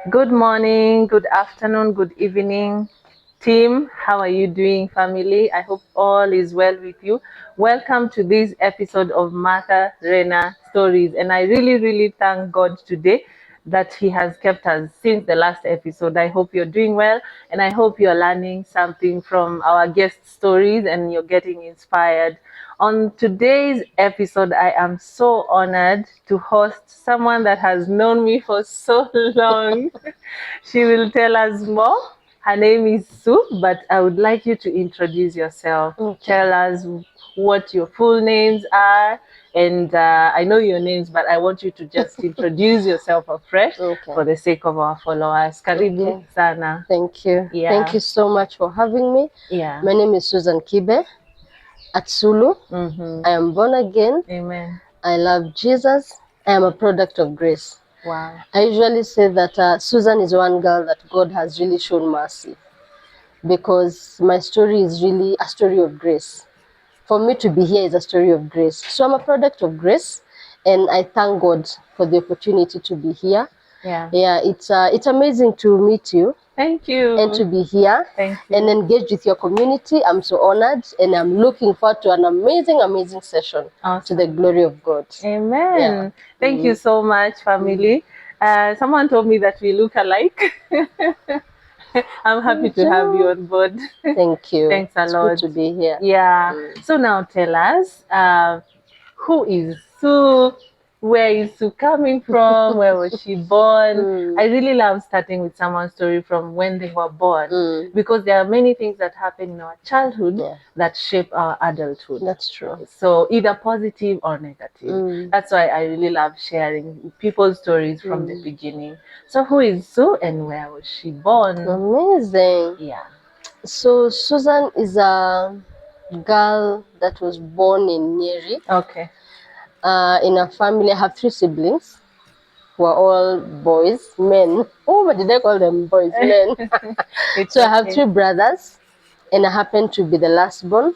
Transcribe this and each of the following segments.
Good morning, good afternoon, good evening, team. How are you doing, family? I hope all is well with you. Welcome to this episode of Martha Rena Stories. And I really thank God today that He has kept us since the last episode. I hope you're doing well, and I hope you're learning something from our guest stories and you're getting inspired. On today's episode, I am so honored to host someone that has known me for so long. She will tell us more. Her name is Sue, but I would like you to introduce yourself. Okay. Tell us what your full names are. And I know your names, but I want you to just introduce yourself afresh Okay. for the sake of our followers. Karibu Okay. sana. Thank you. Thank Yeah. you so much for having me. Yeah. My name is Susan Kibe at Sulu. Mm-hmm. I am born again. Amen. I love Jesus. I am a product of grace. Wow. I usually say that Susan is one girl that God has really shown mercy because my story is really a story of grace. For me to be here is a story of grace. So I'm a product of grace, and I thank God for the opportunity to be here. Yeah. Yeah, it's amazing to meet you Thank you. and to be here Thank you. and engage with your community. I'm so honored, and I'm looking forward to an amazing session Awesome. to the glory of God. Amen. Yeah. Thank you so much, family. Someone told me that we look alike. I'm happy to have you on board. Thank you. Thanks a It's lot. good to be here. Yeah. So now tell us, who is Sue? Where is Sue coming from? Where was she born? I really love starting with someone's story from when they were born because there are many things that happen in our childhood that shape our adulthood. That's true. So either positive or negative. That's why I really love sharing people's stories from the beginning. So who is Sue and where was she born? Amazing. Yeah. So Susan is a girl that was born in Nyeri. Okay. In a family, I have 3 siblings who are all boys, men. Oh, what did I call them? Boys, men. So I have 3 brothers, and I happen to be the last born.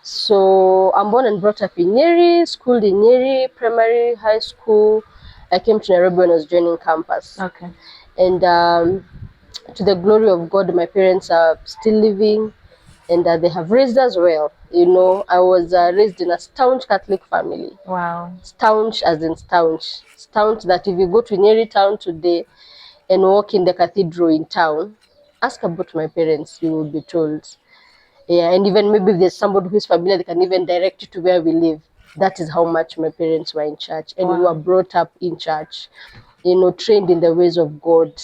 So I'm born and brought up in Nyeri, schooled in Nyeri, primary, high school. I came to Nairobi when I was joining campus. Okay. And to the glory of God, my parents are still living, and they have raised us well. You know, I was raised in a staunch Catholic family. Wow. Staunch as in staunch. Staunch that if you go to Nyeri town today and walk in the cathedral in town, ask about my parents, you will be told. Yeah, and even maybe if there's somebody who's familiar, they can even direct you to where we live. That is how much my parents were in church. And we were brought up in church, you know, trained in the ways of God.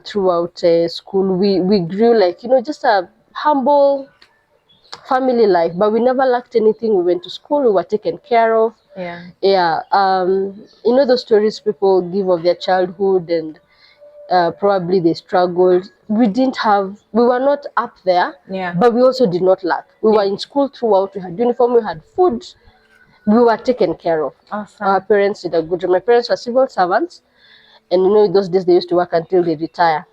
Throughout school, we grew like, you know, just a humble family life, but we never lacked anything. We went to school, we were taken care of. Yeah. Yeah. You know, the stories people give of their childhood and probably they struggled. We were not up there, but we also did not lack. We were in school throughout, we had uniform, we had food, we were taken care of. Awesome. Our parents did a good job. My parents were civil servants, and you know, in those days they used to work until they retire.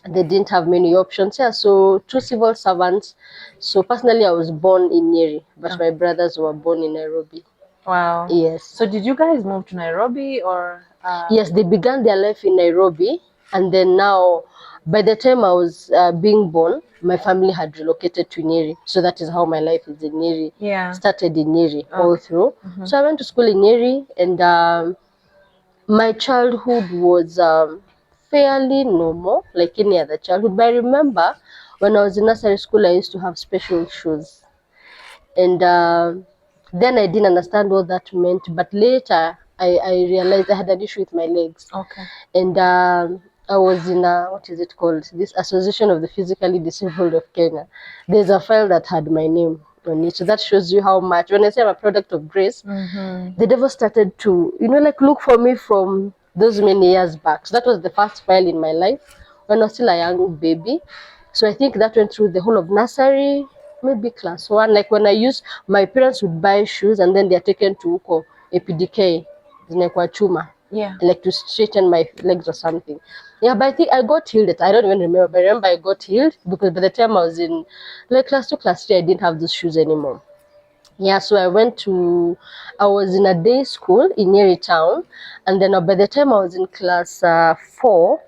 They didn't have many options. Yeah, so 2 civil servants. So personally, I was born in Nyeri, but my brothers were born in Nairobi. Wow. Yes. So did you guys move to Nairobi or? Yes, they began their life in Nairobi, and then now, by the time I was being born, my family had relocated to Nyeri. So that is how my life is in Nyeri. Yeah. Started in Nyeri all through. So I went to school in Nyeri, and my childhood was fairly normal, like any other childhood. But I remember when I was in nursery school, I used to have special shoes. And then I didn't understand what that meant. But later, I realized I had an issue with my legs. Okay. And I was in what is it called? This Association of the Physically Disabled of Kenya. There's a file that had my name on it. So that shows you how much, when I say I'm a product of grace, the devil started to, you know, like look for me from those many years back. So that was the first file in my life when I was still a young baby. So I think that went through the whole of nursery, maybe class 1. Like when I used, my parents would buy shoes and then they're taken to Uko, APDK, Chuma. Yeah. Like to straighten my legs or something. Yeah, but I think I got healed. I don't even remember, but I remember I got healed because by the time I was in like class 2, class 3, I didn't have those shoes anymore. Yeah, so I was in a day school in Nyeri town, and then by the time I was in class 4,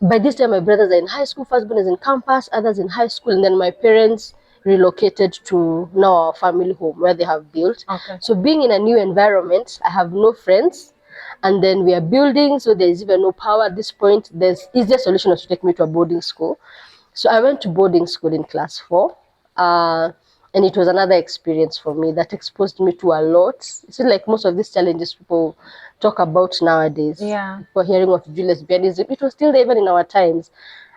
by this time my brothers are in high school. Firstborn is in campus, others in high school, and then my parents relocated to now our family home where they have built. Okay. So being in a new environment, I have no friends, and then we are building, so there is even no power at this point. There's easier solution is to take me to a boarding school. So I went to boarding school in class 4. And it was another experience for me that exposed me to a lot. It's like most of these challenges people talk about nowadays. Yeah. For hearing of Julius lesbianism, it was still there even in our times.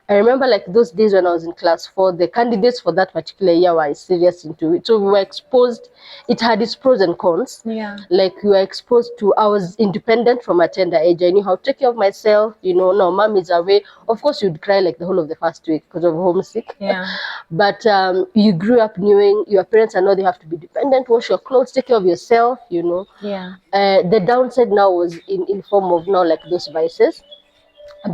I remember like those days when I was in class 4, the candidates for that particular year were serious into it. So we were exposed, it had its pros and cons. Yeah. Like we were exposed to, I was independent from a tender age. I knew how to take care of myself. No, mom is away. Of course, you'd cry like the whole of the first week because of homesick. Yeah. But you grew up knowing your parents are know they have to be dependent, wash your clothes, take care of yourself. Yeah. The downside now was in form of now like those vices.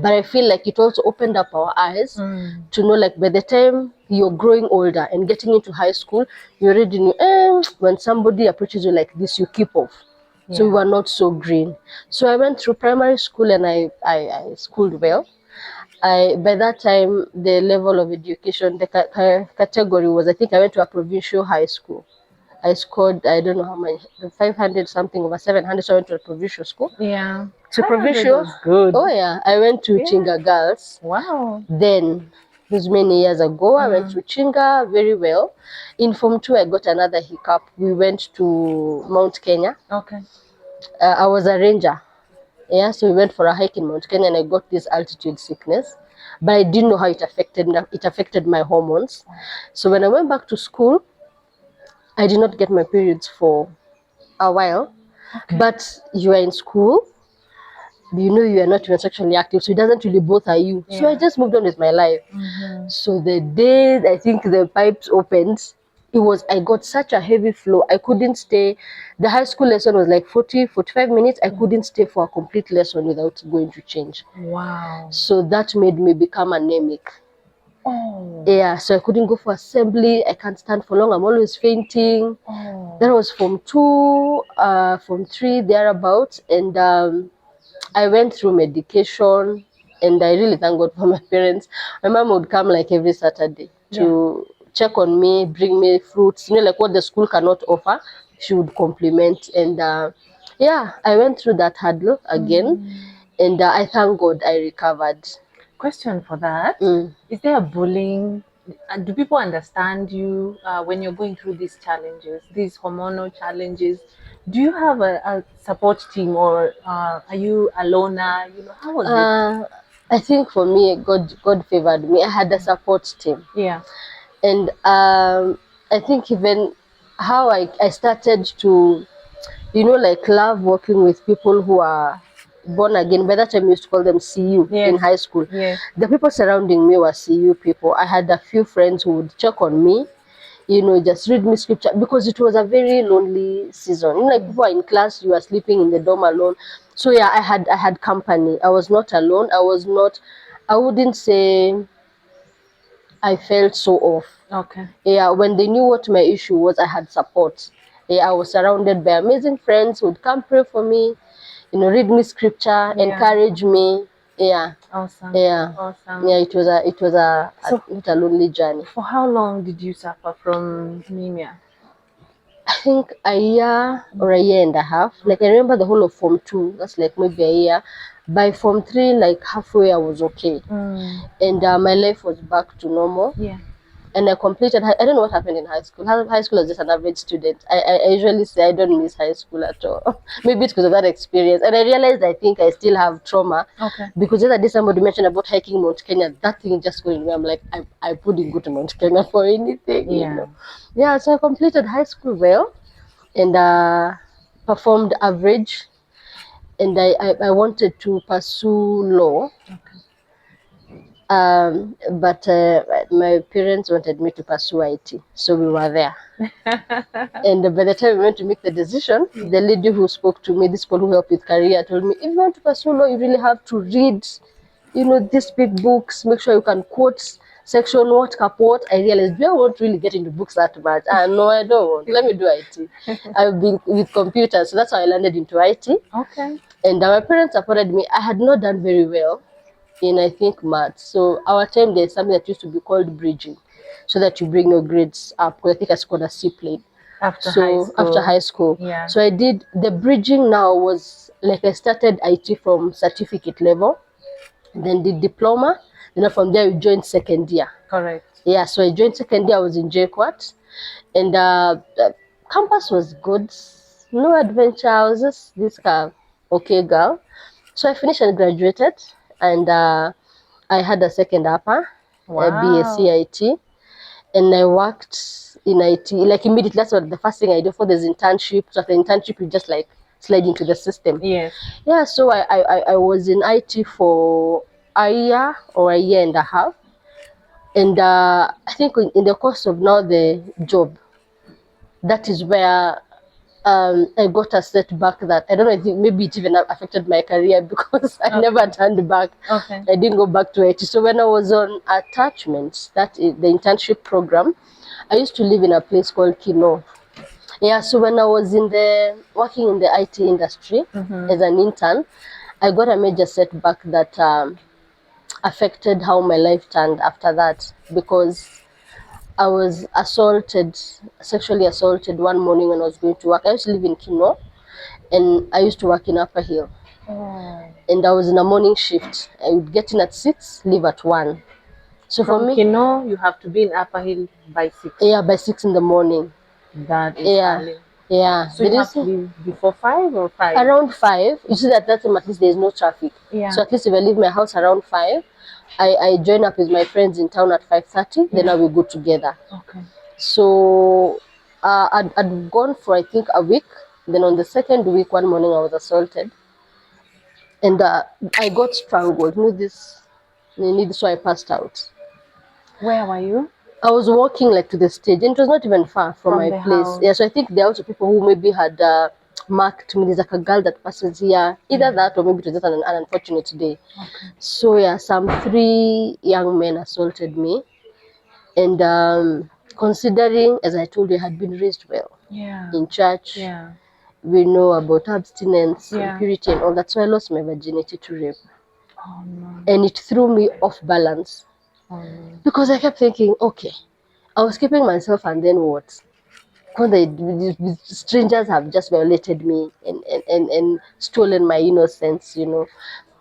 But I feel like it also opened up our eyes to know like by the time you're growing older and getting into high school, you already knew when somebody approaches you like this, you keep off. So we Yeah. were not so green. So I went through primary school and I schooled well. By that time the level of education, the category was, I think I went to a provincial high school. I scored, I don't know how many, 500 something over 700. So I went to a provincial school. Yeah. So 500 provincial was good. Oh yeah, I went to Yeah. Chinga Girls. Wow. Then, this many years ago, I went to Chinga very well. In Form 2, I got another hiccup. We went to Mount Kenya. Okay. I was a ranger. Yeah, so we went for a hike in Mount Kenya and I got this altitude sickness. But I didn't know how it affected my hormones. So when I went back to school, I did not get my periods for a while. Okay. But you are in school, you are not even sexually active, so it doesn't really bother you. So I Yeah. just moved on with my life. So the day I think the pipes opened, I got such a heavy flow. I couldn't stay. The high school lesson was like 45 minutes. I couldn't stay for a complete lesson without going to change. Wow. So that made me become anemic. Oh. Yeah, so I couldn't go for assembly. I can't stand for long. I'm always fainting. Oh. That was Form 2, Form 3, thereabouts. And I went through medication, and I really thank God for my parents. My mom would come like every Saturday to check on me, bring me fruits, like what the school cannot offer, she would compliment. And yeah, I went through that hurdle again, and I thank God I recovered. Question for that. Is there a bullying? Do people understand you when you're going through these challenges, these hormonal challenges? Do you have a support team, or are you a loner? How was it? I think for me, God favored me. I had a support team. Yeah. And I think even how I started to, like love working with people who are born again. By that time, we used to call them CU in high school. Yes. The people surrounding me were CU people. I had a few friends who would check on me, just read me scripture, because it was a very lonely season. Like people are in class, you are sleeping in the dorm alone. So yeah, I had company. I was not alone. I wouldn't say I felt so off. Okay. Yeah, when they knew what my issue was, I had support. Yeah, I was surrounded by amazing friends who would come pray for me, read me scripture, encourage me. Yeah. Awesome. Yeah. Awesome. Yeah, it was not a lonely journey. For how long did you suffer from anemia? I think a year or a year and a half. Like I remember the whole of Form 2. That's like maybe a year. By Form 3, like halfway, I was okay, and my life was back to normal. Yeah. And I completed. I don't know what happened in high school. High school was just an average student. I usually say I don't miss high school at all. Maybe it's because of that experience. And I realized I think I still have trauma. Okay. Because the other day somebody mentioned about hiking Mount Kenya. That thing just going me. I'm like, I wouldn't go to Mount Kenya for anything. Yeah. Yeah. So I completed high school well, and performed average. And I wanted to pursue law. But my parents wanted me to pursue IT, so we were there. And by the time we went to make the decision, the lady who spoke to me, this people who help with career, told me, if you want to pursue law, you really have to read, these big books, make sure you can quote section, what kapot, I realized I won't really get into books that much. No, I don't want. Let me do IT. I've been with computers, so that's how I landed into IT. Okay. And my parents supported me. I had not done very well in, I think, maths. So our time there's something that used to be called bridging, so that you bring your grades up. Because I think I scored a C plate. After So high school. after high school, Yeah. so I did the bridging. Now was like I started IT from certificate level, then did diploma. Then from there, you joined second year. Correct. Yeah, so I joined second year. I was in JQuat, and the campus was good. No adventure. I was just this okay girl. So I finished and graduated, and I had a second upper, a BSc Wow. IT, and I worked in IT like immediately. That's what the first thing I do. For this internship. So after internship, you just like slide into the system. Yes. Yeah, so I was in IT for a year or a year and a half. And I think in the course of now the job, that is where I got a setback that I don't know, I think maybe it even affected my career because I never turned back. Okay. I didn't go back to IT. So when I was on attachments, that is the internship program, I used to live in a place called Kino. Yeah, so when I was working in the IT industry as an intern, I got a major setback that affected how my life turned after that, because I was sexually assaulted one morning when I was going to work. I used to live in Kino, and I used to work in Upper Hill. Oh. And I was in a morning shift. I would get in at 6, leave at 1. So for From me, Kino, you have to be in Upper Hill by 6. yeah, by 6 in the morning. That is Yeah, early. yeah. So you have to leave before 5 or 5? Around 5. You see that time at least there is no traffic. Yeah. So at least if I leave my house around 5, I join up with my friends in town at 5:30. Then I will go together. Okay. So I'd gone for I think a week. Then on the second week, one morning I was assaulted, and I got strangled. So I passed out. Where were you? I was walking like to the stage, and it was not even far from my the place. house. Yeah, so I think there are also people who maybe had marked me. There's like a girl that passes here, either that or maybe it was just an unfortunate day. Okay. So yeah, some 3 young men assaulted me, and considering, as I told you, I had been raised well Yeah. in church. Yeah. We know about abstinence, Yeah. purity, and all that. So I lost my virginity to rape, Oh no. and it threw me off balance Oh no. because I kept thinking, okay, I was keeping myself, and then what? Because the strangers have just violated me and stolen my innocence.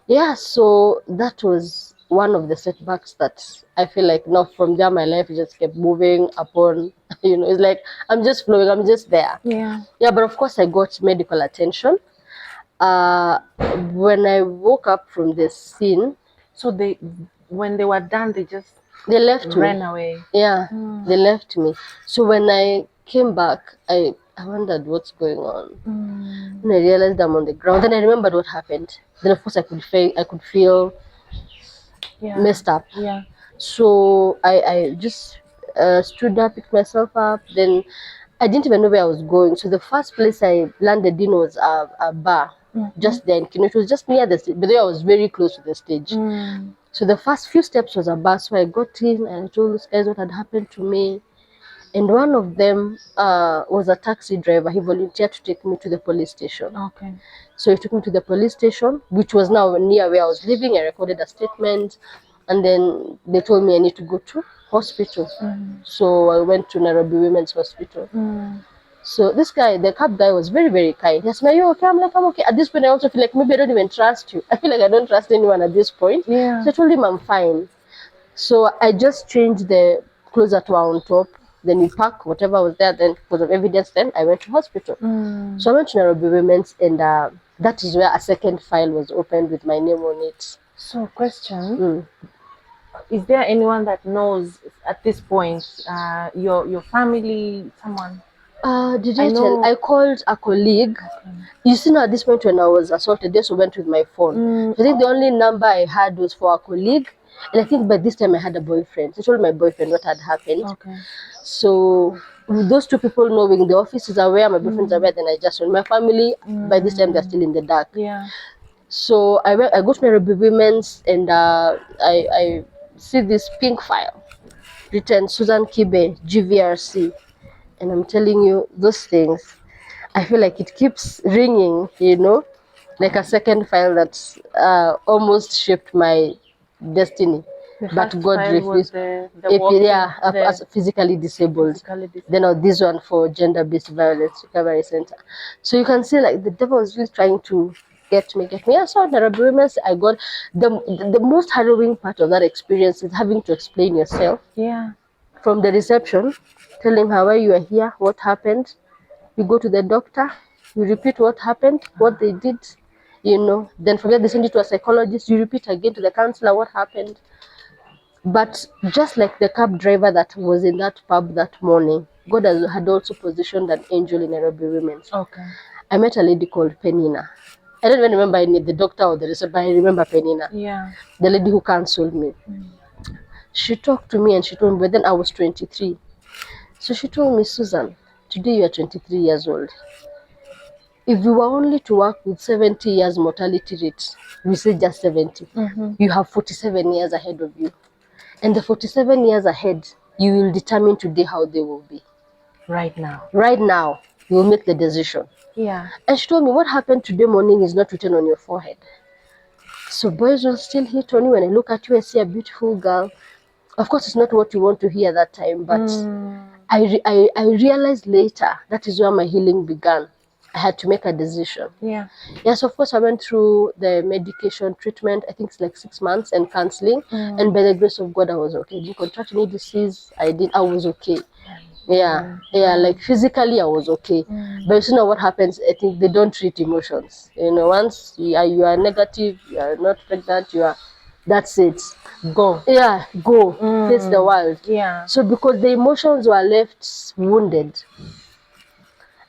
Yeah, so that was one of the setbacks that I feel like now from there my life just kept moving upon. It's like I'm just flowing, I'm just there. Yeah. Yeah, but of course I got medical attention. Uh, when I woke up from the scene, So when they were done, they just they left ran me. away. Yeah, they left me. So when I came back, I wondered what's going on. And I realized I'm on the ground. Then I remembered what happened. Then of course I could feel Yeah. messed up. Yeah. So I just stood up, picked myself up. Then I didn't even know where I was going. So the first place I landed in was a bar. Just then, it was just near the stage. But then I was very close to the stage. So the first few steps was a bar. So I got in and I told those guys what had happened to me. And one of them was a taxi driver. He volunteered to take me to the police station. Okay. So he took me to the police station, which was now near where I was living. I recorded a statement, and then they told me I need to go to hospital. So I went to Nairobi Women's Hospital. So this guy, the cab guy, was very, very kind. He asked me, "Are you okay?" I'm like, "I'm okay." At this point, I also feel like maybe I don't even trust you. I feel like I don't trust anyone at this point. Yeah. So I told him I'm fine. So I just changed the clothes that were on top. Then we packed whatever was there. Then because of evidence, then I went to hospital. So I went to Nairobi Women's, and that is where a second file was opened with my name on it. So question. Is there anyone that knows at this point, your family, someone? Did I tell? I called a colleague. You see, now at this point when I was assaulted, they also went with my phone. So I think the only number I had was for a colleague, and I think by this time I had a boyfriend. So I told my boyfriend what had happened. Okay. So with those two people knowing, the office is aware, my boyfriend's aware, then I just went. My family, by this time, they're still in the dark. Yeah. So I go to Nairobi Women's, and I see this pink file. written Susan Kibe, GVRC. And I'm telling you, those things, I feel like it keeps ringing, like a second file that's almost shaped my destiny. The But first God file was refused. the If walking, as physically disabled. physically Then disabled. this one for gender-based violence recovery center. So you can see like the devil was really trying to get me. I saw the agreements. I got the most harrowing part of that experience is having to explain yourself Yeah. from the reception, telling her why you are here, what happened. You go to the doctor, you repeat what happened, what they did, then forget they send you to a psychologist, you repeat again to the counselor what happened. But just like the cab driver that was in that pub that morning, God had also positioned an angel in Nairobi Women's. Okay. I met a lady called Penina. I don't even remember the doctor or the reception, but I remember Penina, Yeah. the lady who counseled me. She talked to me and she told me, but then I was 23. So she told me, Susan, today you are 23 years old. If you were only to work with 70 years mortality rate, we say just 70, you have 47 years ahead of you. And the 47 years ahead, you will determine today how they will be. Right now. Right now, you will make the decision. Yeah. And she told me, what happened today morning is not written on your forehead. So boys will still hit on you. When I look at you, I see a beautiful girl. Of course, it's not what you want to hear that time, but I realized later that is where my healing began. I had to make a decision. Yeah. Yes, of course, I went through the medication treatment. I think it's like 6 months and counseling. And by the grace of God, I was okay. I didn't contract any disease. I was okay. Yeah, like physically, I was okay. But you know what happens? I think they don't treat emotions. Once you are negative, you are not pregnant, that's it. Go. Yeah, go face the world. Yeah. So because the emotions were left wounded,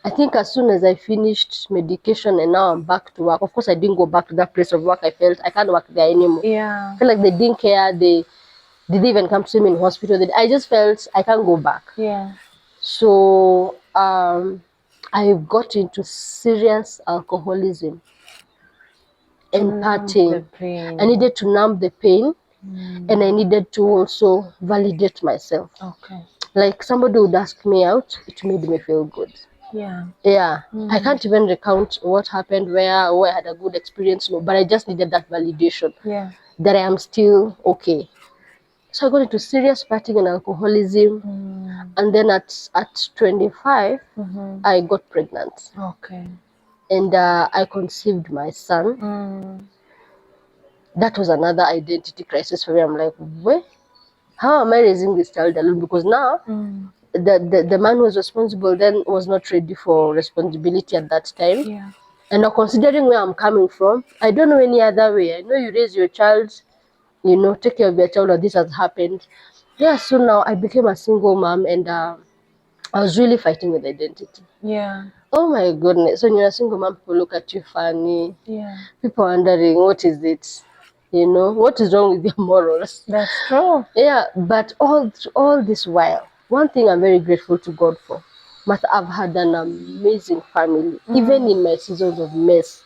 I think as soon as I finished medication and now I'm back to work, of course I didn't go back to that place of work. I felt I can't work there anymore. Yeah. I feel like they didn't care. They didn't even come to see me in hospital. I just felt I can't go back. Yeah. So I got into serious alcoholism and partying. I needed to numb the pain and I needed to also validate myself. Okay. Like somebody would ask me out, it made me feel good. Yeah. Yeah, I can't even recount what happened, where I had a good experience, no, but I just needed that validation that I am still okay. So I got into serious partying and alcoholism, and then at 25, I got pregnant. Okay. And I conceived my son. That was another identity crisis for me. I'm like, wait, how am I raising this child alone? Because now the man who was responsible then was not ready for responsibility at that time. Yeah. And now considering where I'm coming from, I don't know any other way. I know you raise your child, take care of your child, or this has happened. Yeah, so now I became a single mom and I was really fighting with identity. Yeah. Oh my goodness. So when you're a single mom, people look at you funny. Yeah. People are wondering, what is it? What is wrong with your morals? That's true. Yeah, but all this while, one thing I'm very grateful to God for, I've had an amazing family. Even in my seasons of mess,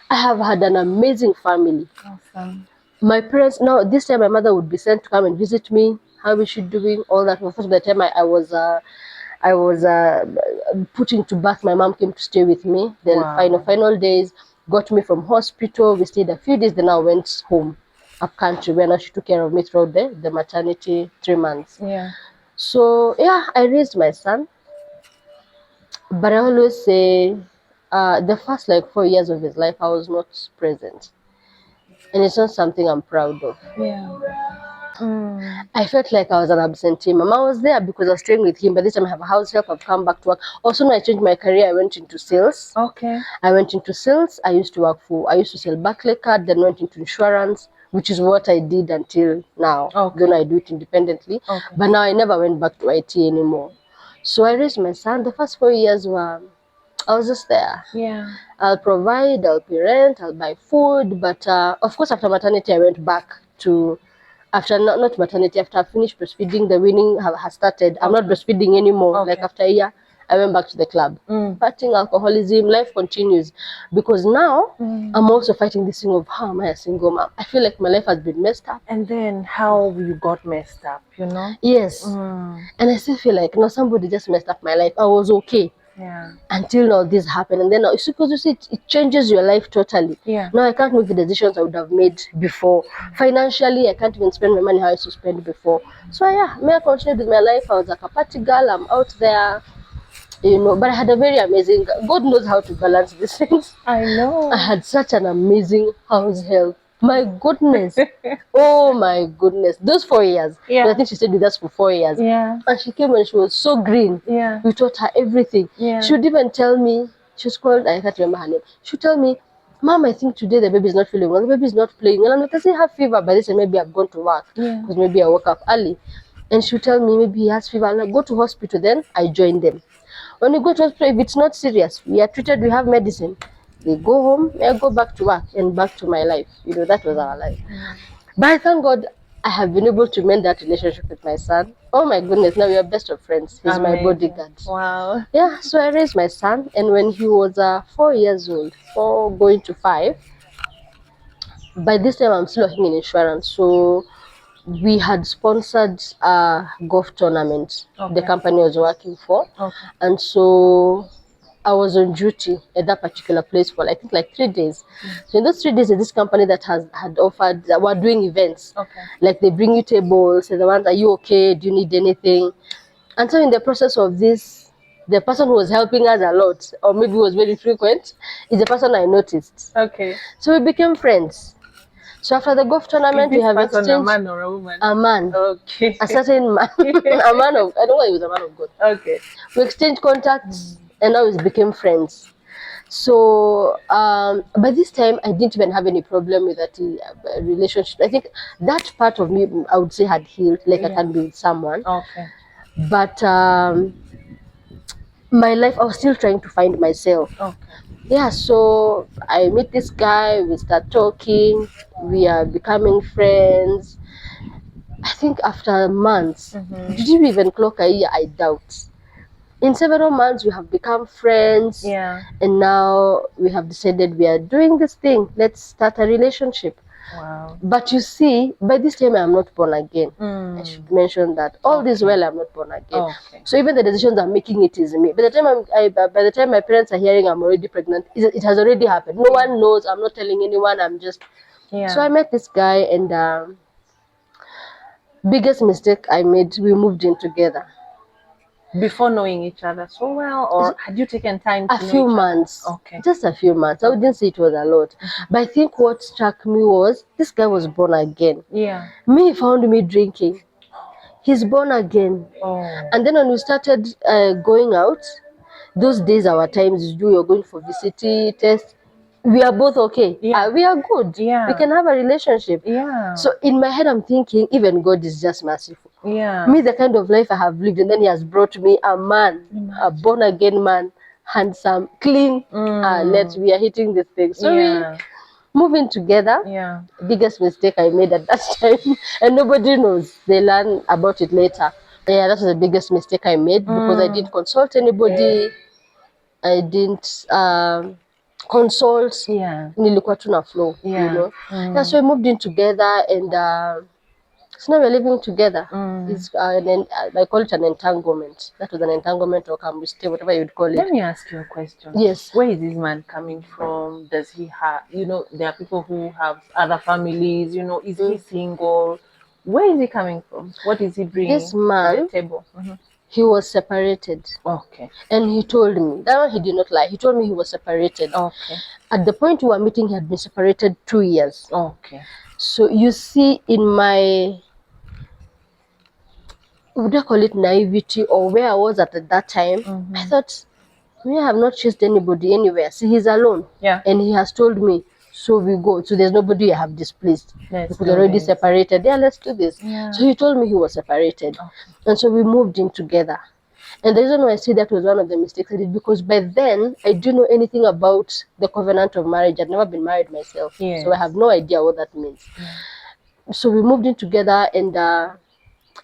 I have had an amazing family. Awesome. My parents, now this time my mother would be sent to come and visit me. How is she doing? All that. First, by the time I was putting to birth, my mom came to stay with me. The final days, got me from hospital. We stayed a few days. Then I went home, up country, where now she took care of me throughout the maternity 3 months. Yeah. So yeah, I raised my son. But I always say, the first 4 years of his life, I was not present. And it's not something I'm proud of. Yeah. I felt like I was an absentee mom. I was there because I was staying with him. But this time I have a house help. I've come back to work. Also, when I changed my career, I went into sales. Okay. I went into sales. I used to sell Barclay card, then went into insurance, which is what I did until now. Okay. Then I do it independently. Okay. But now I never went back to IT anymore. So I raised my son. The first 4 years I was just there. Yeah. I'll provide, I'll parent, I'll buy food. But of course, after maternity, I went back to, after not maternity, after I finished breastfeeding, the weaning has started. I'm not breastfeeding anymore. Okay. Like after a year, I went back to the club. Partying, alcoholism, life continues. Because now I'm also fighting this thing of how am I a single mom? I feel like my life has been messed up. And then how you got messed up, you know? Yes. And I still feel like, no, somebody just messed up my life. I was okay. Yeah. Until now this happened, and then now, because you see, it changes your life totally. Yeah. Now I can't make the decisions I would have made before. Financially, I can't even spend my money how I used to spend before. So yeah, may I continue with my life. I was like a party girl. I'm out there, you know. But I had a very amazing. God knows how to balance these things. I know. I had such an amazing house help. My goodness. Oh my goodness. Those 4 years. Yeah. I think she stayed with us for 4 years. Yeah. And she came and she was so green. Yeah. We taught her everything. Yeah. She would even tell me, she was called, I can't remember her name. She would tell me, Mom, I think today the baby is not feeling well. The baby is not playing. And I'm like, does he have fever? By this time, maybe I've gone to work. Yeah. Because maybe I woke up early. And she would tell me, maybe he has fever. I'm like, go to hospital. Then I join them. When we go to hospital, if it's not serious, we are treated, we have medicine. They go home, I go back to work and back to my life. You know, that was our life. But I thank God I have been able to mend that relationship with my son. Oh my goodness, now we are best of friends. He's my bodyguard. Wow. Yeah, so I raised my son, and when he was 4 years old, 4 going to 5, by this time I'm still working in insurance. So we had sponsored a golf tournament the company was working for. And so I was on duty at that particular place for I think like 3 days. So in those 3 days, this company that had offered, were doing events. Like they bring you tables, and the ones, are you okay? Do you need anything? And so in the process of this, the person who was helping us a lot, or maybe was very frequent, is the person I noticed. So we became friends. So after the golf tournament, we have exchanged. A man or a woman? A man. Okay. A certain man. A man of, I don't know why he was a man of God. Okay. We exchanged contacts, and now we became friends. So by this time, I didn't even have any problem with that relationship. I think that part of me, I would say, had healed. Like I can be with someone. Okay. But my life, I was still trying to find myself. Okay. Yeah, so I meet this guy, we start talking, we are becoming friends. I think after months, did you even clock a year? I doubt. In several months, we have become friends. Yeah. And now we have decided we are doing this thing. Let's start a relationship. Wow. But you see, by this time, I'm not born again. I should mention that. All this while, I'm not born again. Okay. So even the decisions I'm making, it is me. By the time my parents are hearing I'm already pregnant, it has already happened. No one knows. I'm not telling anyone. I'm just. Yeah. So I met this guy, and biggest mistake I made, we moved in together. Before knowing each other so well, or had you taken time to A know few each months. other? Okay. Just a few months. I wouldn't say it was a lot. But I think what struck me was this guy was born again. Yeah. Me, he found me drinking. He's born again. Oh. And then when we started going out, those days, our times, we were going for VCT test. We are both okay. Yeah. We are good. Yeah. We can have a relationship. Yeah. So in my head, I'm thinking, even God is just merciful. Yeah. Me, the kind of life I have lived, and then he has brought me a man, a born again man, handsome, clean. We are hitting this thing. So we moving together. Yeah. Biggest mistake I made at that time, and nobody knows. They learn about it later. Yeah, that was the biggest mistake I made because I didn't consult anybody. I didn't consult. Yeah. Nilikuwa tu na flow. Yeah. You know. Yeah, so we moved in together, and so now we're living together. It's I call it an entanglement. That was an entanglement or stay, whatever you would call it. Let me ask you a question. Yes. Where is this man coming from? Does he have, there are people who have other families, is he single? Where is he coming from? What is he bringing This man, to the table? he was separated. Okay. And he told me, that one he did not lie. He told me he was separated. Okay. At the point we were meeting, he had been separated 2 years. Okay. So you see, in my, would I call it naivety, or where I was at that time, I thought, I have not chased anybody anywhere. See, he's alone. Yeah. And he has told me, so we go. So there's nobody I have displeased. Let's Because do already this. separated. Yeah, let's do this. Yeah. So he told me he was separated. Okay. And so we moved in together. And the reason why I say that was one of the mistakes I did, because by then I didn't know anything about the covenant of marriage. I'd never been married myself. Yes. So I have no idea what that means. So we moved in together, and I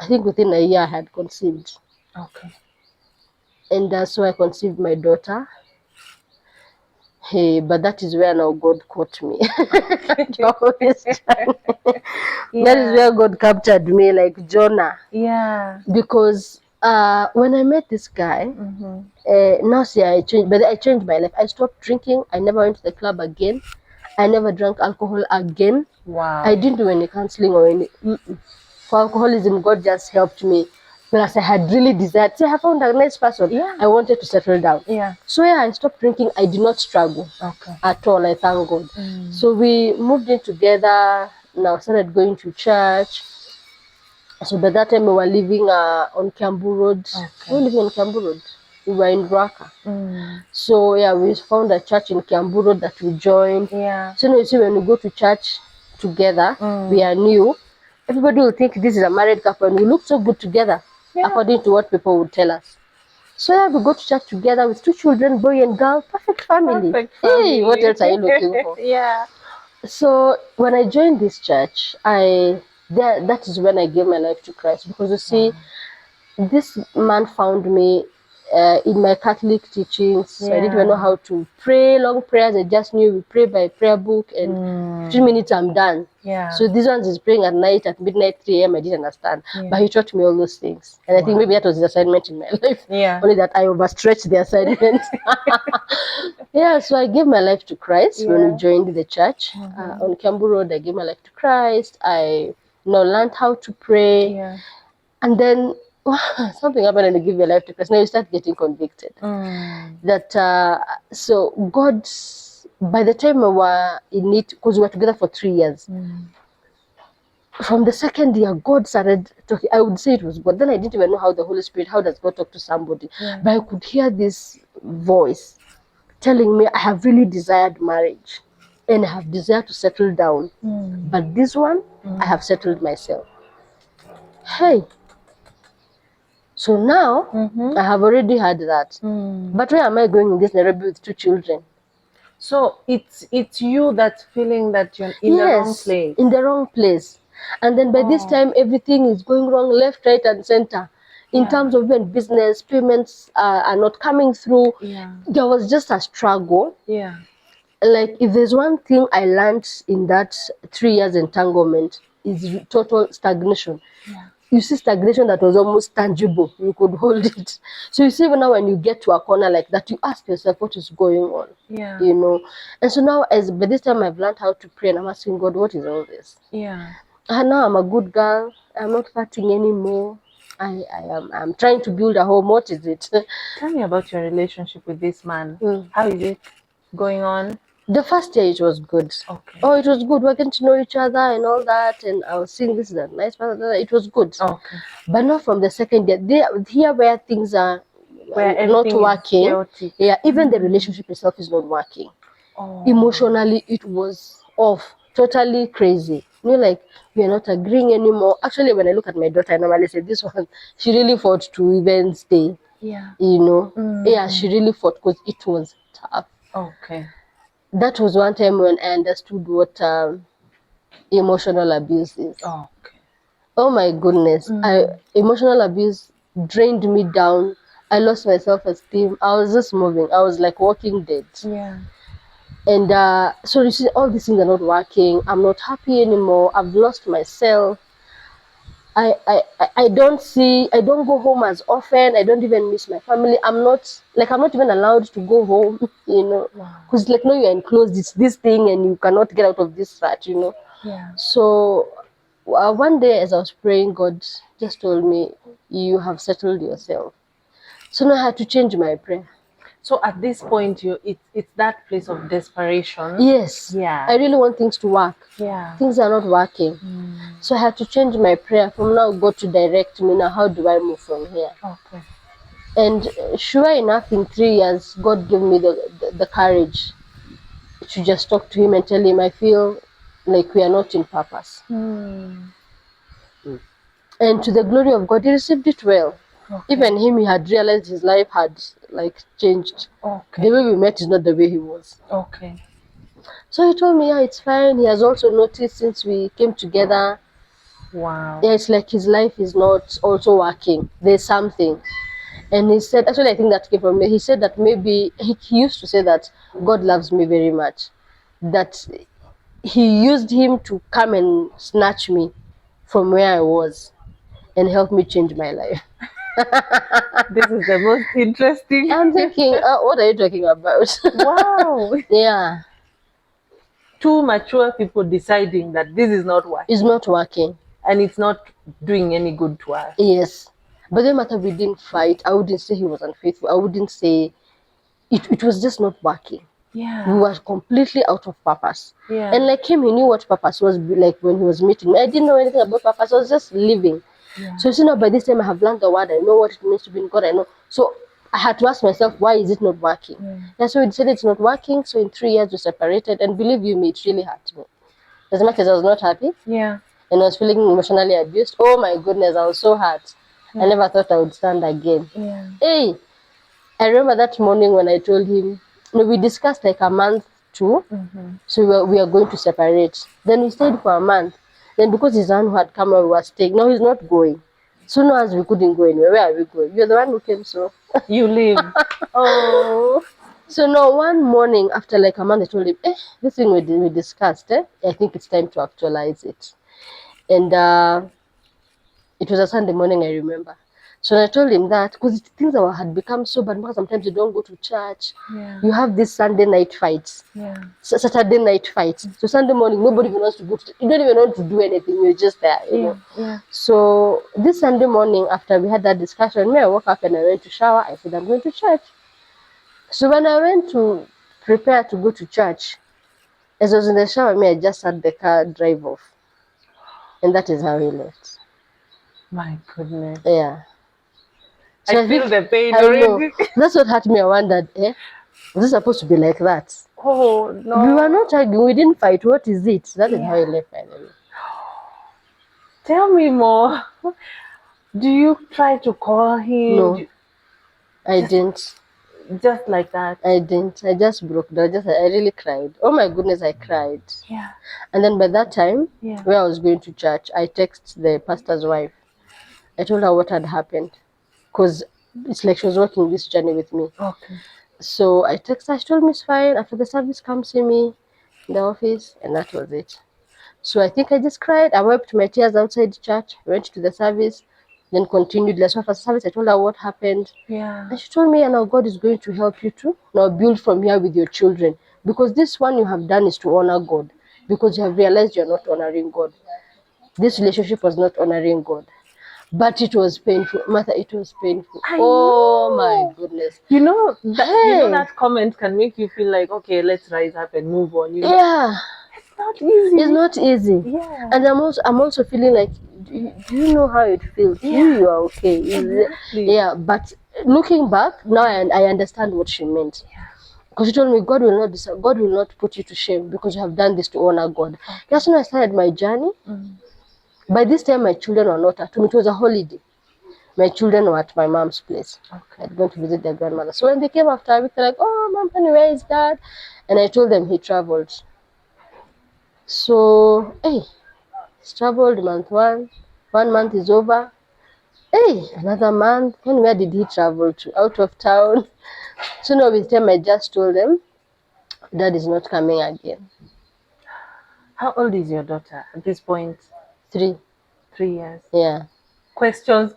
think within a year I had conceived. Okay. And so I conceived my daughter. Hey, but that is where now God caught me. All this time. That is where God captured me, like Jonah. Yeah. Because when I met this guy, now see, I changed, but I changed my life. I stopped drinking. I never went to the club again. I never drank alcohol again. Wow. I didn't do any counseling or any. For alcoholism, God just helped me. Plus, I had really desired. See, I found a nice person. Yeah. I wanted to settle down. Yeah. So yeah, I stopped drinking. I did not struggle at all. I thank God. So we moved in together. Now started going to church. So by that time we were living on Kiambu Road. We were living on Kiambu Road. We were in Rwaka. So yeah, we found a church in Kiambu Road that we joined. Yeah. So you see, when we go to church together, we are new. Everybody will think this is a married couple, and we look so good together, according to what people would tell us. So yeah, we go to church together with 2 children, boy and girl, perfect family. Hey, what else are you looking for? Yeah. So when I joined this church, that is when I gave my life to Christ, because you see, this man found me in my Catholic teachings. So I didn't even know how to pray long prayers. I just knew we pray by prayer book, and 15 minutes I'm done. Yeah. So this one is praying at night, at midnight, 3 a.m. I didn't understand, but he taught me all those things, and I think maybe that was his assignment in my life. Yeah. Only that I overstretched the assignment. Yeah, so I gave my life to Christ when we joined the church on Kiambu Road. I gave my life to Christ. I learned how to pray. Yeah. And then something happened, and you give your life to Christ. Now you start getting convicted. That so God, by the time we were in it, because we were together for 3 years, from the second year, God started talking. I would say it was God. Then I didn't even know how the Holy Spirit, how does God talk to somebody? But I could hear this voice telling me, I have really desired marriage, and I have desired to settle down. But this one, I have settled myself. Hey. So now, I have already had that. But where am I going in this Nairobi with 2 children? So it's you that's feeling that you're in the wrong place. In the wrong place. And then by this time, everything is going wrong, left, right, and center. In terms of when business, payments are not coming through. There was just a struggle. Yeah. Like, if there's one thing I learned in that 3 years entanglement, is total stagnation. You see stagnation that was almost tangible. You could hold it. So you see, even now when you get to a corner like that, you ask yourself, what is going on? Yeah. And so now, by this time, I've learned how to pray, and I'm asking God, what is all this? Yeah. And now I'm a good girl. I'm not fighting anymore. I'm trying to build a home. What is it? Tell me about your relationship with this man. How is it going on? The first year it was good. Okay. Oh, it was good. We're getting to know each other and all that. And I was seeing this is a nice person. It was good. Okay. But not from the second year. Here where things are not working. Yeah, even the relationship itself is not working. Emotionally, it was off. Totally crazy. Like, we are not agreeing anymore. Actually, when I look at my daughter, I normally say, this one, she really fought to even stay. Yeah. Yeah, she really fought because it was tough. Okay. That was one time when I understood what emotional abuse is. Okay. Oh my goodness. Emotional abuse drained me down. I lost my self-esteem. I was just moving. I was like walking dead. Yeah. And so you see, all these things are not working. I'm not happy anymore. I've lost myself. I don't go home as often. I don't even miss my family. I'm not even allowed to go home, because like, no, you're enclosed. It's this thing, and you cannot get out of this rut, Yeah. So one day, as I was praying, God just told me, you have settled yourself. So now I had to change my prayer. So at this point, it's that place of desperation. Yes. Yeah. I really want things to work. Yeah. Things are not working. So I had to change my prayer from now, God to direct me. Now, how do I move from here? Okay. And sure enough, in 3 years, God gave me the courage to just talk to him and tell him, I feel like we are not in purpose. And to the glory of God, he received it well. Okay. Even him, he had realized his life had changed. Okay. The way we met is not the way he was. Okay. So he told me, yeah, it's fine. He has also noticed since we came together. Wow. Yeah, it's like his life is not also working. There's something. And he said, actually, I think that came from me. He said that maybe he used to say that God loves me very much, that he used him to come and snatch me from where I was and help me change my life. This is the most interesting. I'm thinking, what are you talking about? Wow. Yeah, Two mature people deciding that this is not working it's not working. and it's not doing any good to us. Yes. But no matter we didn't fight, I wouldn't say he was unfaithful. I wouldn't say it was just not working. Yeah. We were completely out of purpose. Yeah. And like him, he knew what purpose was like when he was meeting me. I didn't know anything about purpose. I was just living. Yeah. So you see now by this time I have learned the word. I know what it means to be in God. I know. So I had to ask myself, why is it not working? And so we decided it's not working. So in 3 years we separated. And believe you me, it really hurt me. As much as I was not happy Yeah. and I was feeling emotionally abused, oh my goodness, I was so hurt. I never thought I would stand again. Yeah. Hey, I remember that morning when I told him, no, we discussed like a month too. So we are going to separate. Then we stayed for a month. Then because his son who had come and we were staying, now he's not going. So now as we couldn't go anywhere, where are we going? You're the one who came, so. You leave. Oh. So now one morning after like a month, I told him, this thing we discussed, I think it's time to actualize it. And it was a Sunday morning, I remember. So I told him that because things had become so bad because sometimes you don't go to church. Yeah. You have these Sunday night fights. Yeah. Saturday night fights. So Sunday morning, nobody even wants to go. You don't even want to do anything. You're just there, you know. Yeah. So this Sunday morning, after we had that discussion, I woke up and I went to shower. I said, I'm going to church. So when I went to prepare to go to church, as I was in the shower, I just had the car drive off. And that is how he left. My goodness. Yeah. So I feel the pain I know. already. That's what hurt me. I wondered, was it supposed to be like that? Oh no. We were not arguing. We didn't fight. What is it? That is how he left, by the way. Tell me more. Do you try to call him? No, I didn't. Just like that. I didn't. I just broke down. I really cried. Oh my goodness, I cried. Yeah. And then by that time, Yeah. where I was going to church, I texted the pastor's wife. I told her what had happened. Because it's like she was working this journey with me. Okay. So I texted her. She told me it's fine. After the service, come see me in the office. And that was it. So I think I just cried. I wiped my tears outside church. Went to the service. Then continued. Let's after service. I told her what happened. Yeah. And she told me, now God is going to help you too. Now build from here with your children. Because this one you have done is to honor God. Because you have realized you're not honoring God. This relationship was not honoring God. But it was painful. Martha, it was painful. Oh my goodness. You know that comment can make you feel like, okay, let's rise up and move on. You know? Yeah. It's not easy. It's not easy. Yeah. And I'm also feeling like, do you know how it feels? Yeah. You are okay. Exactly. Yeah, but looking back, now I understand what she meant. Yeah. Because she told me God will not put you to shame because you have done this to honor God. Okay. That's when I started my journey. By this time, my children were not at home. It was a holiday. My children were at my mom's place. Okay. I'd gone to visit their grandmother. So when they came after a week, they're like, oh, Mom, honey, where is Dad? And I told them he traveled. So, he's traveled month 1. 1 month is over. Another month. And where did he travel to? Out of town. So now with them, I just told them, Dad is not coming again. How old is your daughter at this point? 3. 3 years. Yeah. Questions.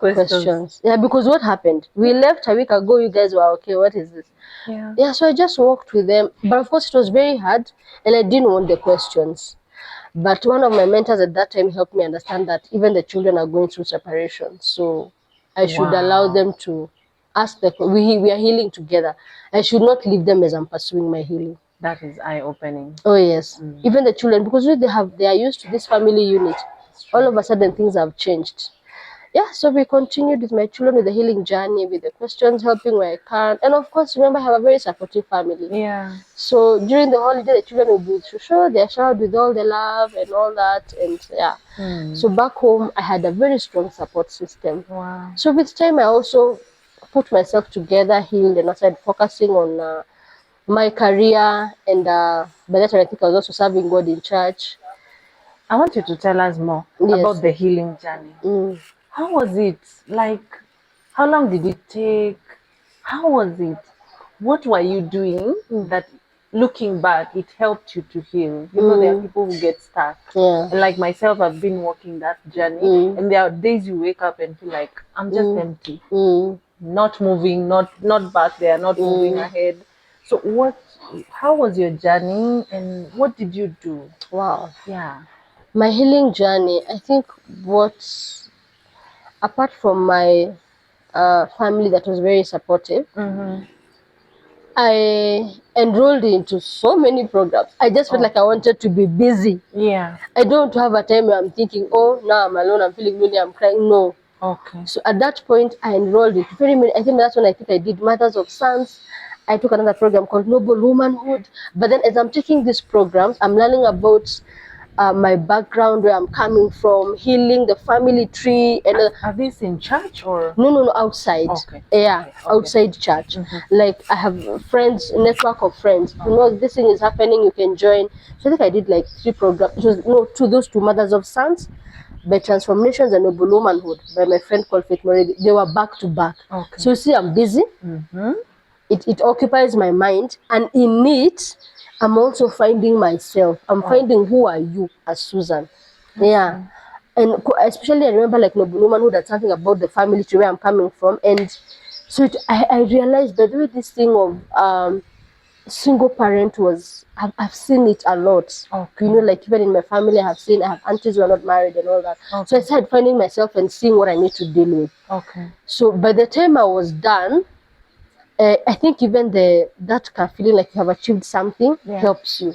Yeah, because what happened? We left a week ago. You guys were okay. What is this? Yeah, so I just walked with them. But of course, it was very hard. And I didn't want the questions. But one of my mentors at that time helped me understand that even the children are going through separation. So I should allow them to ask we are healing together. I should not leave them as I'm pursuing my healing. That is eye-opening. Oh yes. Even the children, because they are used to this family unit. All of a sudden things have changed. Yeah, so we continued with my children with the healing journey, with the questions, helping where I can. And of course, remember, I have a very supportive family. Yeah. So during the holiday, the children will be with Shusho. They're showered with all the love and all that. And yeah. So back home, I had a very strong support system. Wow. So with time, I also put myself together, healed, and I started focusing on my career. And by that time, I think I was also serving God in church. I want you to tell us more about the healing journey. How was it? Like, How long did it take? How was it? What were you doing that, looking back, it helped you to heal? You know, there are people who get stuck. Yeah. And like myself, I've been walking that journey. And there are days you wake up and feel like, I'm just empty. Not moving, not back there, not moving ahead. So how was your journey and what did you do? Wow. Yeah. My healing journey, I think apart from my family that was very supportive, I enrolled into so many programs. I just felt like I wanted to be busy. Yeah. I don't have a time where I'm thinking, oh, now I'm alone, I'm feeling lonely, I'm crying. No. Okay. So at that point, I enrolled into very many. I think that's when I did Mothers of Sons. I took another program called Noble Womanhood. But then as I'm taking these programs, I'm learning about my background, where I'm coming from, healing the family tree. And Are these in church or? No, outside. Okay. Yeah, Okay. outside church. Like I have friends, network of friends. You know, this thing is happening, you can join. So I think I did like 3 programs. It was those 2 Mothers of Sons by Transformations and Noble Womanhood by my friend called Faith Moredi. They were back to back. Okay. So you see, I'm busy. It occupies my mind, and in it, I'm also finding myself. I'm finding who are you as Susan. Yeah. And especially I remember like Noble Womanhood, that's something about the family tree where I'm coming from. And so I realized that the way this thing of single parent was, I've seen it a lot. Okay. You know, like even in my family, I have aunties who are not married and all that. So I started finding myself and seeing what I need to deal with. Okay. So by the time I was done, I think even that feeling like you have achieved something helps you.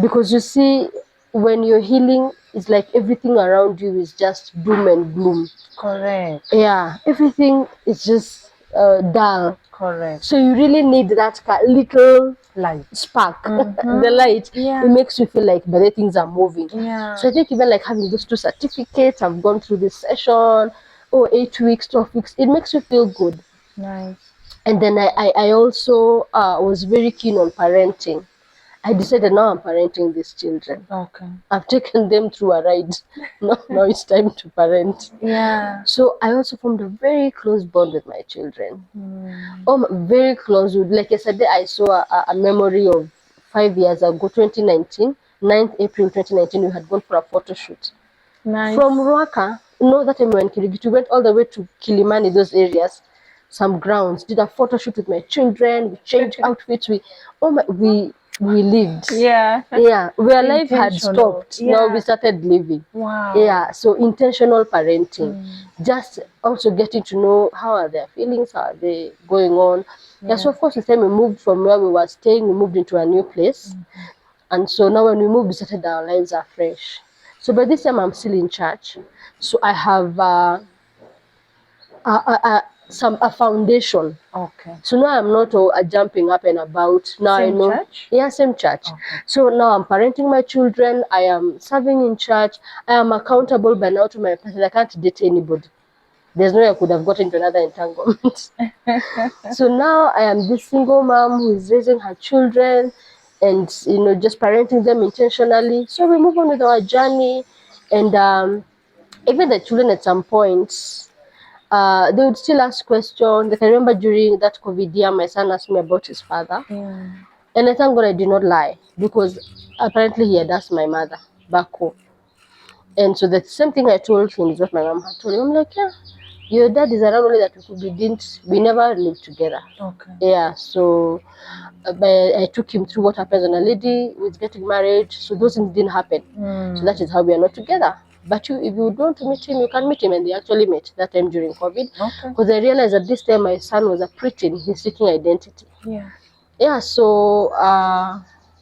Because you see, when you're healing, it's like everything around you is just doom and gloom. Correct. Yeah, everything is just dull. Correct. So you really need that little Light. spark, the light. Yeah. It makes you feel like the things are moving. Yeah. So I think even like having those 2 certificates, I've gone through this session, 8 weeks, 12 weeks, it makes you feel good. Nice. And then I also was very keen on parenting. I decided now I'm parenting these children. Okay. I've taken them through a ride. Now it's time to parent. Yeah. So I also formed a very close bond with my children. Very close. Like yesterday, I saw a memory of 5 years ago, 2019, 9th April 2019, we had gone for a photo shoot. Nice. From Ruaka, that time we were in Kirigiti, we went all the way to Kilimani, those areas, some grounds, did a photo shoot with my children, we changed outfits, we lived. Yeah. Yeah, where life had stopped, now we started living. Wow. Yeah, so intentional parenting. Just also getting to know how are their feelings, how are they going on. Yeah, so of course, the time we moved from where we were staying, we moved into a new place. And so now when we moved, we started our lives afresh. So by this time, I'm still in church. So I have a foundation. Okay. So now I'm not jumping up and about. Now Same I know. church? Yeah, same church. Okay. So now I'm parenting my children. I am serving in church. I am accountable by now to my pastor. I can't date anybody. There's no way I could have gotten into another entanglement. So now I am this single mom who is raising her children and just parenting them intentionally. So we move on with our journey, and even the children at some point, they would still ask questions. Like I remember during that COVID year, my son asked me about his father. And I thank God I did not lie, because apparently he had asked my mother back home. And so the same thing I told him is what my mom had told him. I'm like, yeah, your dad is around, only that we never lived together. Okay. Yeah, so I took him through what happens when a lady is getting married. So those things didn't happen. So that is how we are not together. But if you don't meet him, you can meet him. And they actually met that time during COVID. Okay. Because I realized at this time my son was a preteen. He's seeking identity. Yeah. Yeah, so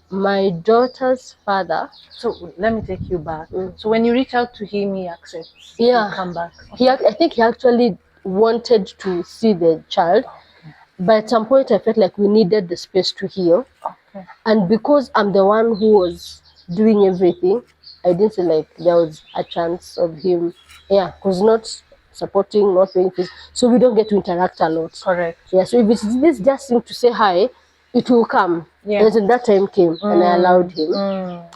my daughter's father. So let me take you back. So when you reach out to him, he accepts. Yeah. You come back. Okay. I think he actually wanted to see the child. Okay. But at some point I felt like we needed the space to heal. Okay. And because I'm the one who was doing everything, I didn't feel like there was a chance of him. Yeah, because not supporting, not paying fees. So we don't get to interact a lot. Correct. Yeah, so if it's this just thing to say hi, it will come. Yeah. And then that time came and I allowed him.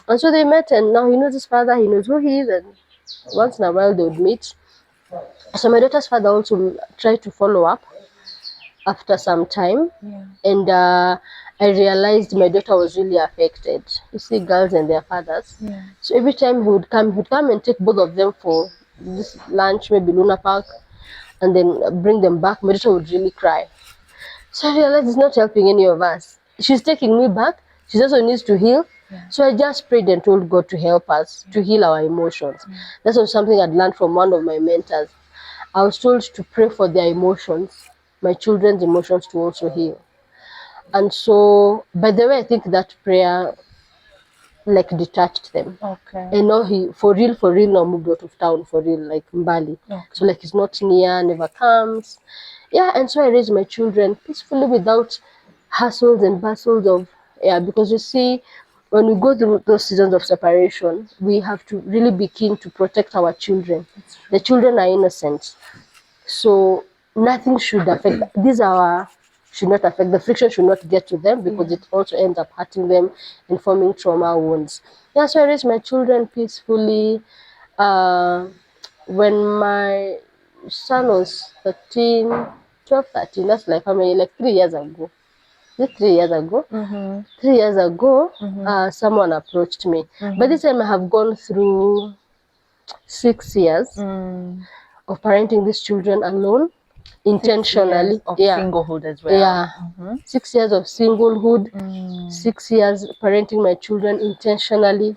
And so they met, and now he knows his father, he knows who he is, and once in a while they would meet. So my daughter's father also tried to follow up after some time, and I realized my daughter was really affected. You see, girls and their fathers. So every time he would come and take both of them for this lunch, maybe Luna Park, and then bring them back. My daughter would really cry. So I realized it's not helping any of us. She's taking me back. She also needs to heal. So I just prayed and told God to help us to heal our emotions. That was something I'd learned from one of my mentors. I was told to pray for their emotions, my children's emotions to also heal. And so, by the way, I think that prayer like detached them. Okay. And now he, for real, now moved out of town, for real, like Mbali. So like he's not near, never comes. Yeah, and so I raised my children peacefully without hassles and bustles of, yeah, because you see, when we go through those seasons of separation, we have to really be keen to protect our children. The children are innocent. So nothing should affect these are should not affect the friction should not get to them because it also ends up hurting them and forming trauma wounds. Yeah, so I raised my children peacefully. Uh, when my son was 13, 12, 13, that's like how many, like 3 years ago. Is it 3 years ago? 3 years ago, someone approached me. By this time, I have gone through 6 years of parenting these children alone, intentionally. Of singlehood as well. Yeah. 6 years of singlehood, 6 years parenting my children intentionally,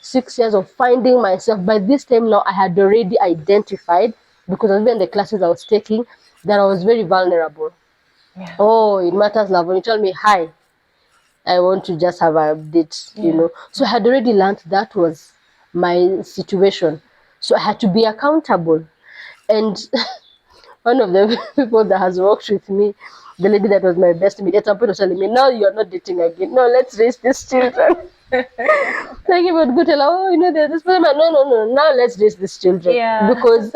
6 years of finding myself. By this time now, I had already identified, because I've been in the classes I was taking, that I was very vulnerable. Oh, it matters love. When you tell me, hi, I want to just have a date, you know. So I had already learned that was my situation. So I had to be accountable. And one of the people that has worked with me, the lady that was my best mate, at some point was telling me, now you're not dating again. No, let's raise these children. Like he would go tell her, oh, you know, there's this person. No. Now let's raise these children. Because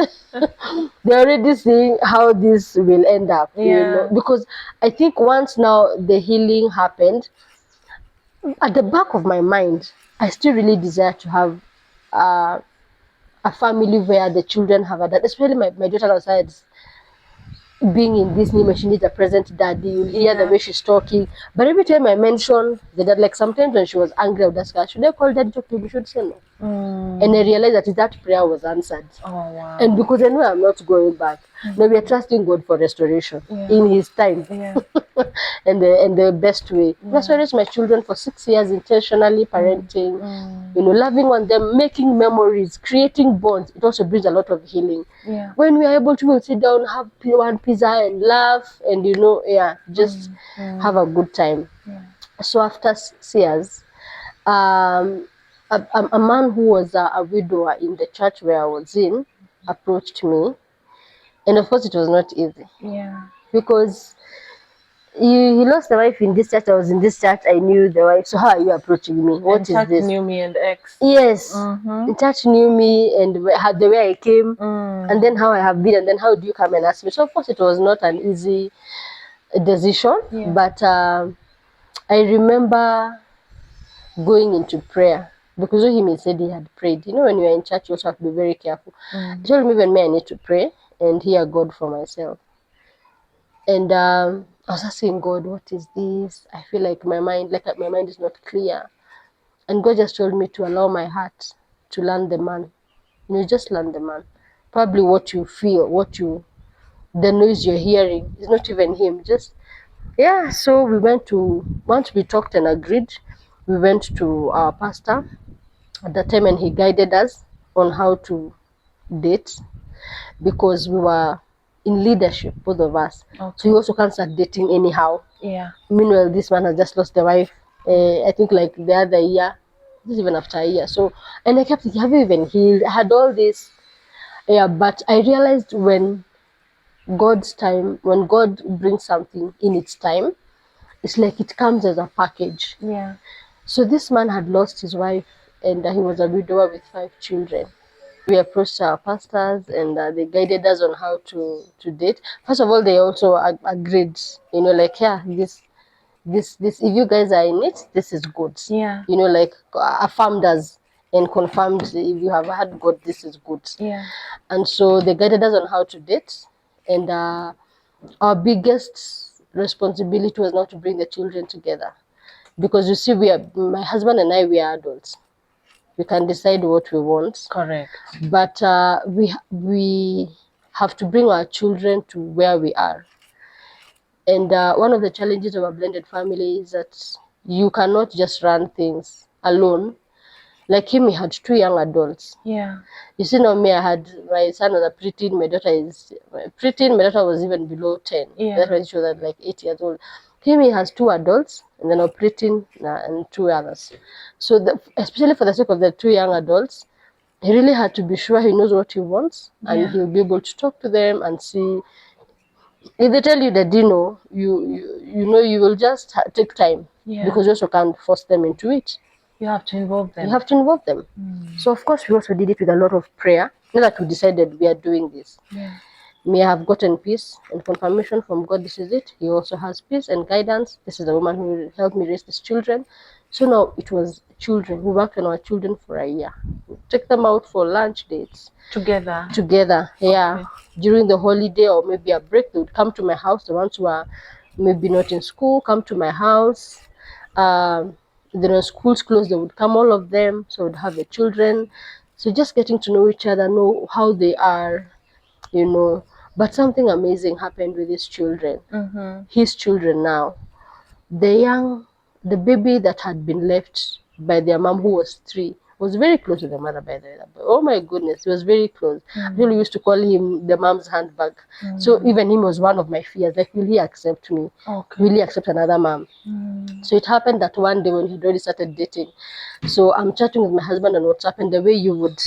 they're already seeing how this will end up, you know. Because I think once now the healing happened, at the back of my mind, I still really desire to have a family where the children have that. Especially my daughter outside being in Disney, she needs a present daddy. You'll hear the way she's talking. But every time I mention the dad, like sometimes when she was angry, I would ask her, should I call daddy? We should say no. And I realized that prayer was answered. Oh, wow. And because I know I'm not going back, now we are trusting God for restoration in His time and the best way. That's why I raised my children for 6 years intentionally parenting, you know, loving on them, making memories, creating bonds. It also brings a lot of healing. When we are able to, we'll sit down, have one pizza and laugh and, you know, just have a good time. So after 6 years, a man who was a widower in the church where I was in approached me. And of course, it was not easy. Because he lost the wife in this church. I was in this church. I knew the wife. So how are you approaching me? What is this? Knew me and X. Yes. The church knew me and the way I came, and then how I have been, and then how do you come and ask me? So of course, it was not an easy decision. But I remember going into prayer. Because he said he had prayed. You know, when you're in church, you also have to be very careful. He told me when I need to pray and hear God for myself. And I was asking God, what is this? I feel like my mind is not clear. And God just told me to allow my heart to learn the man. You know, just learn the man. Probably what you feel, the noise you're hearing is not even him. So once we talked and agreed, we went to our pastor at that time and he guided us on how to date because we were in leadership, both of us. So you also can't start dating anyhow. Meanwhile, this man has just lost the wife, I think like the other year, this even after a year. So, and I kept thinking, have you even healed? I had all this. But I realized when God brings something in its time, it's like it comes as a package. So this man had lost his wife and he was a widower with 5 children. We approached our pastors and they guided us on how to date. First of all, they also agreed, you know, like, this, if you guys are in it, this is good. You know, like affirmed us and confirmed if you have had God, this is good. Yeah. And so they guided us on how to date. And our biggest responsibility was now to bring the children together. Because you see, my husband and I, we are adults. We can decide what we want. Correct. But we have to bring our children to where we are. And one of the challenges of a blended family is that you cannot just run things alone. Like him, he had 2 young adults. Yeah. You see, now me, I had my son was a preteen. My daughter is preteen. My daughter was even below 10. Yeah. That's why she was at like 8 years old. Him, he has 2 adults, and then a preteen and 2 others. So, especially for the sake of the 2 young adults, he really had to be sure he knows what he wants, and Yeah. he'll be able to talk to them and see. If they tell you that you know you will just take time, Yeah. because you also can't force them into it. You have to involve them. You have to involve them. So of course we also did it with a lot of prayer. Now that we decided we are doing this, Yeah. may have gotten peace and confirmation from God. This is it. He also has peace and guidance. This is the woman who will help me raise these children. So now it was children. We worked on our children for a year. We take them out for lunch dates Together. yeah. Okay. During the holiday or maybe a break, they would come to my house. The ones who are maybe not in school come to my house. Then when schools closed, they would come, all of them. So we'd have the children. So just getting to know each other, know how they are, you know. But something amazing happened with his children. Mm-hmm. His children now. The baby that had been left by their mom, who was 3, was very close to the mother, by the way. Oh my goodness, he was very close. I really used to call him the mom's handbag. So even him was one of my fears. Like, will he accept me? Okay. Will he accept another mom? So it happened that one day when he'd already started dating. So I'm chatting with my husband on WhatsApp, and the way you would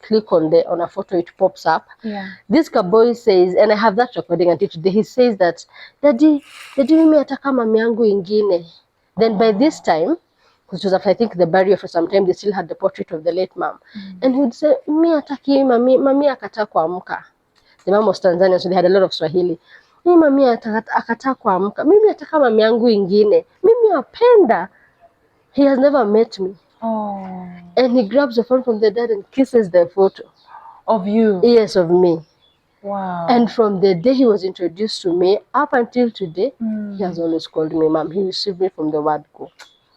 click on a photo, it pops up. Yeah. This boy says, and I have that recording until today, he says that, Daddy, mimi ataka mami yangu ingine. Then by this time, which was after I think the burial, for some time, they still had the portrait of the late mom. And he would say, mi ataki mami akata kuamka. The mom was Tanzanian, so they had a lot of Swahili. Mi mami akata kuamka. Mimi ataka mami yangu ingine. Mimi apenda. He has never met me. Oh. And he grabs the phone from the dad and kisses the photo. Of you. Yes, of me. Wow. And from the day he was introduced to me up until today, he has always called me mom. He received me from the word go.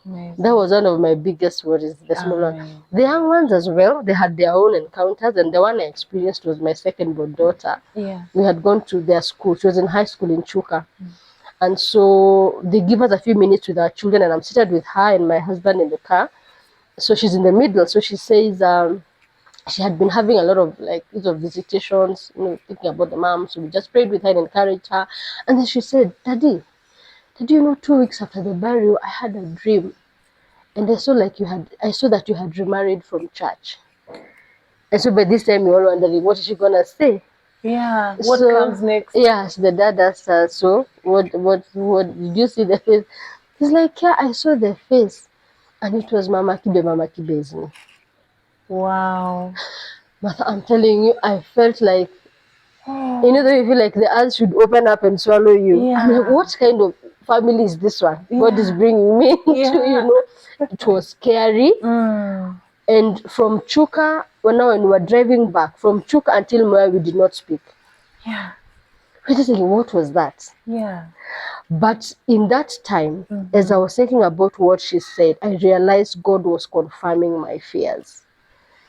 Amazing. That was one of my biggest worries, the small one. The young ones as well, they had their own encounters, and the one I experienced was my second-born daughter. Yeah. We had gone to their school. She was in high school in Chuka. And so they give us a few minutes with our children, and I'm seated with her and my husband in the car. So she's in the middle. So she says she had been having a lot of visitations, thinking about the mom. So we just prayed with her and encouraged her. And then she said, Daddy, 2 weeks after the burial, I had a dream. And I saw that you had remarried from church. And so by this time, we all wondering, what is she going to say? Yeah. What comes next? Yes, the dad asked her, so what did you see the face? He's like, yeah, I saw the face. And it was Mama Kibe is me. Wow. Martha, I'm telling you, I felt like, you feel like the earth should open up and swallow you. Yeah. I'm like, what kind of family is this one? Yeah. God is bringing me into, It was scary. And from Chuka, when we were driving back, from Chuka until Moya, we did not speak. Yeah. I was just thinking, what was that? Yeah. But in that time, as I was thinking about what she said, I realized God was confirming my fears.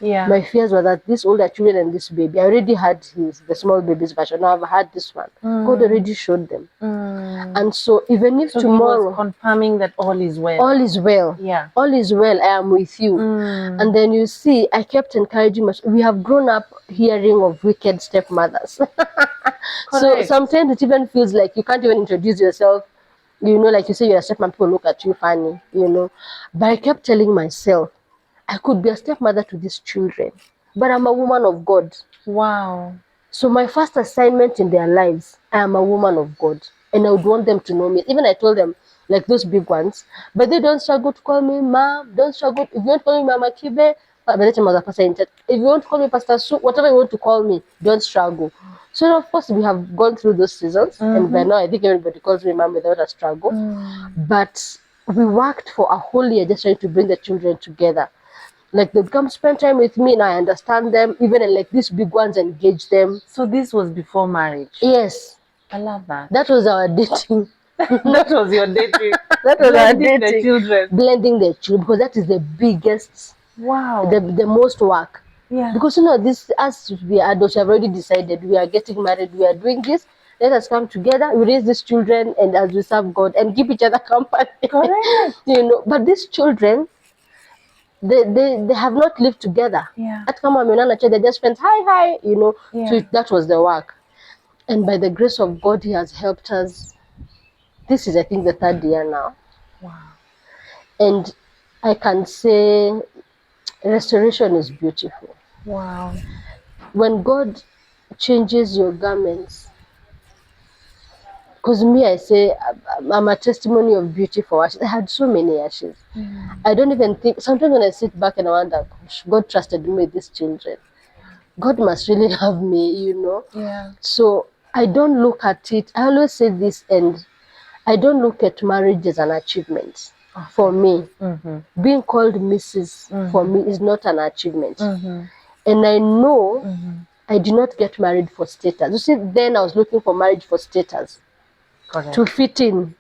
Yeah. My fears were that these older children and this baby, I already had the small baby's version. Now I've had this one. God already showed them. And so even if tomorrow, he was confirming that all is well. All is well. Yeah. All is well. I am with you. And then you see, I kept encouraging myself. We have grown up hearing of wicked stepmothers. So sometimes it even feels like you can't even introduce yourself. Like you say you're a stepmom, people look at you funny, But I kept telling myself, I could be a stepmother to these children, but I'm a woman of God. Wow. So my first assignment in their lives, I am a woman of God. And I would want them to know me. Even I told them, like those big ones, but they don't struggle to call me mom. Don't struggle. If you want to call me Mama Kibe, by the time I was a pastor in church, if you want to call me Pastor Sue, whatever you want to call me, don't struggle. So of course we have gone through those seasons, and by now I think everybody calls me mom without a struggle. But we worked for a whole year just trying to bring the children together. Like they come spend time with me and I understand them. Even like these big ones, engage them. So this was before marriage. Yes, I love that. that was our dating. That was your dating. That was our Blending the dating. children. Blending the children, because that is the biggest, Wow. the most work. Yeah. Because you know, this, as we adults have already decided we are getting married, we are doing this. Let us come together, we raise these children, and as we serve God and keep each other company. Correct. You know, but these children, they have not lived together. Yeah. At come they just spent hi, you know. Yeah. So that was the work. And by the grace of God, He has helped us. This is, I think, the 3rd year now. Wow. And I can say restoration is beautiful. Wow. When God changes your garments, because me, I say I'm a testimony of beauty for ashes. I had so many ashes. I don't even think, sometimes when I sit back and I wonder, gosh, God trusted me with these children. God must really love me, you know. Yeah. So I don't look at it. I always say this, and I don't look at marriage as an achievement. For me, being called Mrs. For me is not an achievement. And I know I did not get married for status. You see, then I was looking for marriage for status, Correct. to fit in.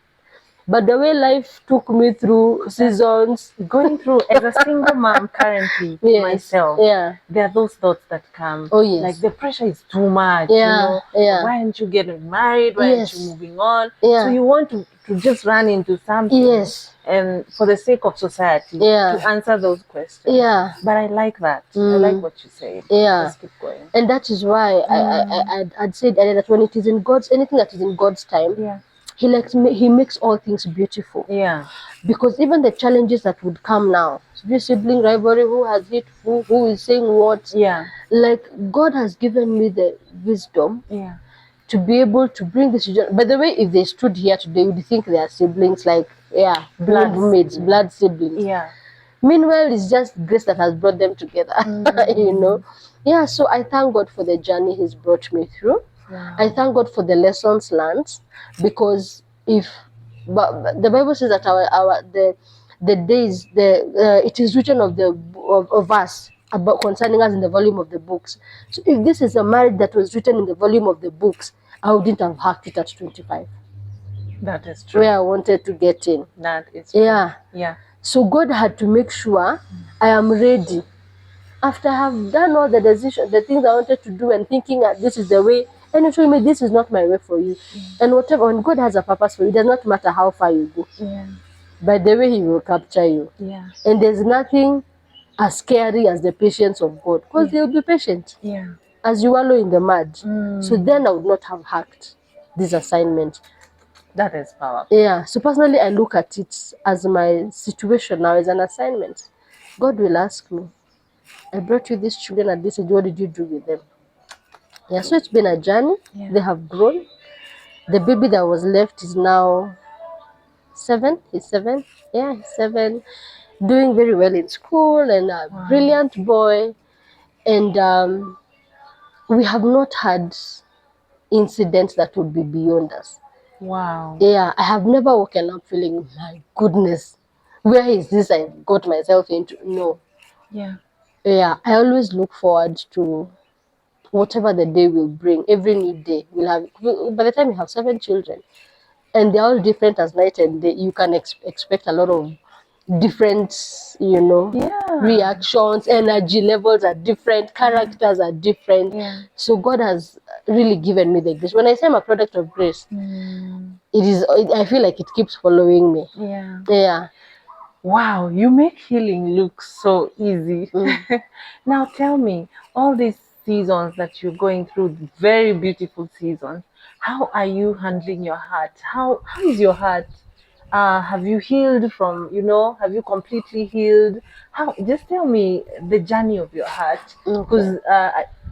But the way life took me through seasons, Going through as a single mom currently yes, myself, yeah, there are those thoughts that come. oh yes, Like the pressure is too much, yeah, you know. yeah, Why aren't you getting married? Why aren't yes, you moving on? yeah, So you want to just run into something, yes, and for the sake of society, yeah, to answer those questions. yeah. But I like that. I like what you say. Yeah. Just keep going. And that is why I'd said earlier that when it is in God's, anything that is in God's time, Yeah. He makes all things beautiful. Yeah. Because even the challenges that would come now, this sibling rivalry, who has hit who is saying what, Yeah. like God has given me the wisdom, Yeah. to be able to bring this children. By the way, if they stood here today, you'd think they are siblings, like, yeah, Blood mates, siblings. blood siblings. Yeah. Meanwhile, it's just grace that has brought them together, you know. Yeah, so I thank God for the journey He's brought me through. Wow. I thank God for the lessons learned, because but the Bible says that the days, it is written of us, about concerning us in the volume of the books. So if this is a marriage that was written in the volume of the books, I wouldn't have hacked it at 25. That is true. Where I wanted to get in. That is true. Yeah. Yeah. So God had to make sure I am ready. After I have done all the decisions, the things I wanted to do, and thinking that this is the way, and He told me this is not my way for you. And whatever, when God has a purpose for you, it does not matter how far you go. Yeah. By the way, He will capture you. Yeah. And there's nothing as scary as the patience of God, because He'll be patient Yeah. as you wallow in the mud. So then I would not have hacked this assignment. That is powerful. Yeah. So personally, I look at it as my situation now as an assignment. God will ask me, I brought you these children at this age, what did you do with them? Yeah, so it's been a journey. Yeah. They have grown. The baby that was left is now 7. He's 7. Yeah, he's 7. Doing very well in school, and a brilliant boy. And we have not had incidents that would be beyond us. Wow. Yeah, I have never woken up feeling, my goodness, where is this I got myself into? No. Yeah. Yeah, I always look forward to whatever the day will bring. Every new day will have, by the time you have 7 children, and they're all different as night and day, you can expect a lot of different, you know, reactions, energy levels are different, characters are different. Yeah. So God has really given me the grace. When I say I'm a product of grace, I feel like it keeps following me. Yeah. Yeah. Wow, you make healing look so easy. Now tell me, all these seasons that you're going through, very beautiful seasons, how are you handling your heart? How is your heart? Have you healed from, have you completely healed? How, just tell me the journey of your heart. Because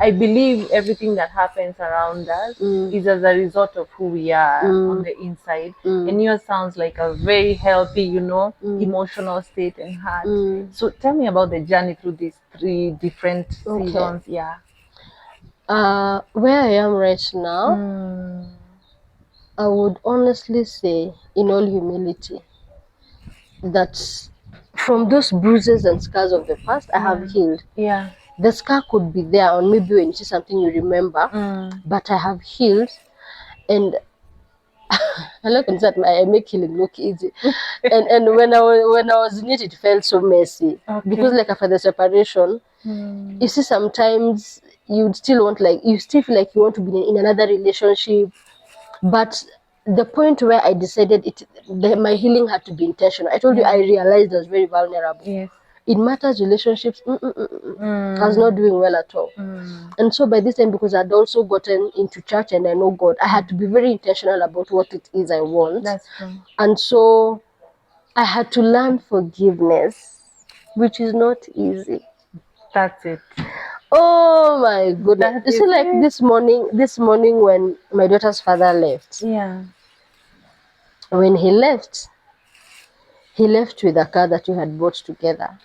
I believe everything that happens around us is as a result of who we are on the inside. And yours sounds like a very healthy, emotional state and heart. So tell me about the journey through these 3 different seasons. Yeah. Where I am right now, I would honestly say, in all humility, that from those bruises and scars of the past, I have healed. Yeah. The scar could be there, or maybe when you see something you remember, but I have healed. And I look at that, I make healing look easy. and when I was in it, it felt so messy. Okay. Because like after the separation, you see sometimes you still want, like, you still feel like you want to be in another relationship, but the point where I decided my healing had to be intentional. I told you, I realized I was very vulnerable. Yes. In matters relationships, I was not doing well at all. And so by this time, because I'd also gotten into church and I know God, I had to be very intentional about what it is I want. That's true. And so I had to learn forgiveness, which is not easy. That's it. Oh my goodness. You see, like this morning when my daughter's father left, Yeah. when he left with a car that we had bought together.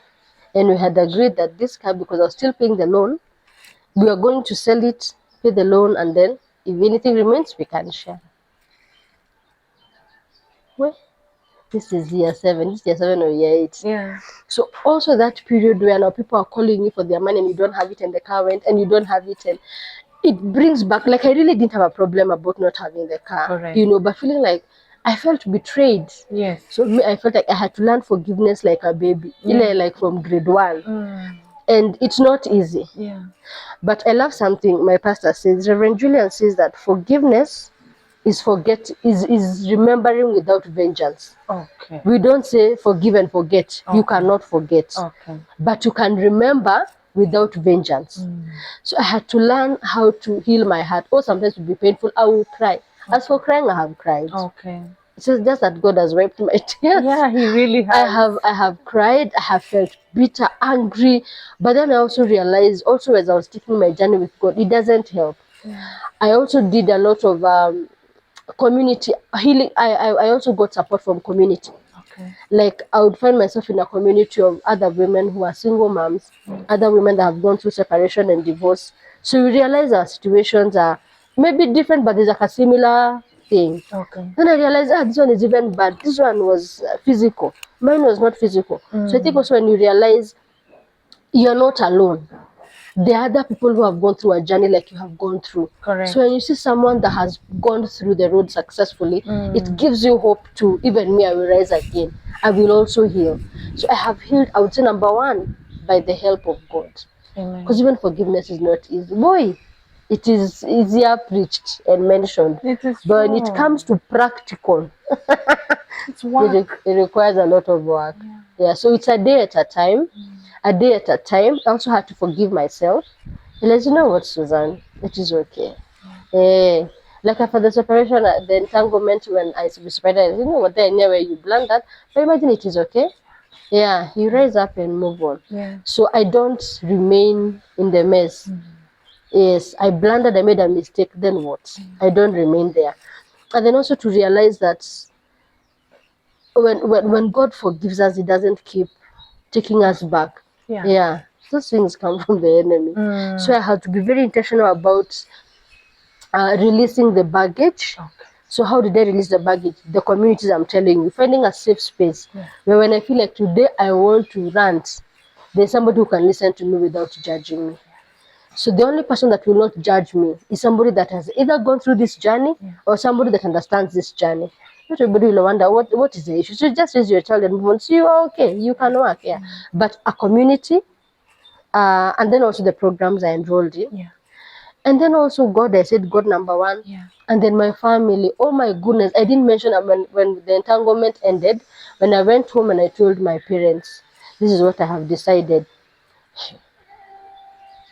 And we had agreed that this car, because I was still paying the loan, we are going to sell it, pay the loan, and then if anything remains, we can share. Well, this is year 7. This is year 7 or year 8. Yeah. So also that period where now people are calling you for their money and you don't have it, and the car went and you don't have it, and it brings back, like, I really didn't have a problem about not having the car. Correct. You know, but feeling like I felt betrayed. Yes. So I felt like I had to learn forgiveness like a baby, like from grade 1. And it's not easy. Yeah. But I love something my pastor says. Reverend Julian says that forgiveness is remembering without vengeance. Okay. We don't say forgive and forget. Okay. You cannot forget. Okay. But you can remember without vengeance. So I had to learn how to heal my heart. Or sometimes it would be painful. I will cry. As for crying, I have cried. Okay. It's just that God has wiped my tears. Yeah, He really has. I have cried. I have felt bitter, angry. But then I also realized, also as I was taking my journey with God, it doesn't help. I also did a lot of community healing. I also got support from community. Okay. Like, I would find myself in a community of other women who are single moms, other women that have gone through separation and divorce. So we realize our situations are maybe different, but there's like a similar thing. Okay. Then I realized, this one is even bad. This one was physical. Mine was not physical. So I think also when you realize you're not alone, there are other people who have gone through a journey like you have gone through. Correct. So when you see someone that has gone through the road successfully, it gives you hope to, even me, I will rise again. I will also heal. So I have healed, I would say, number 1, by the help of God. Amen. Because even forgiveness is not easy. Boy, it is easier preached and mentioned. It is But when true. it comes to practical, It's work. it requires a lot of work. Yeah, so it's a day at a time. A day at a time. I also had to forgive myself. And as you know what, Suzanne, it is okay. Like after the separation, the entanglement, when I separated, you know what, I know where you blundered. But imagine it is okay. Yeah, you rise up and move on. Yeah. So I don't remain in the mess. Yes, I blundered, I made a mistake, then what? I don't remain there. And then also to realize that when God forgives us, He doesn't keep taking us back. Yeah, those things come from the enemy. So I had to be very intentional about releasing the baggage. Okay. So how did I release the baggage? The communities, I'm telling you, finding a safe space where when I feel like today I want to rant, there's somebody who can listen to me without judging me. So the only person that will not judge me is somebody that has either gone through this journey or somebody that understands this journey. Not everybody will wonder what is the issue. So just raise your child and move on. So you are okay, you can work, But a community, and then also the programs I enrolled in. And then also God, I said God number 1. And then my family. Oh my goodness, I didn't mention when the entanglement ended, when I went home and I told my parents, this is what I have decided.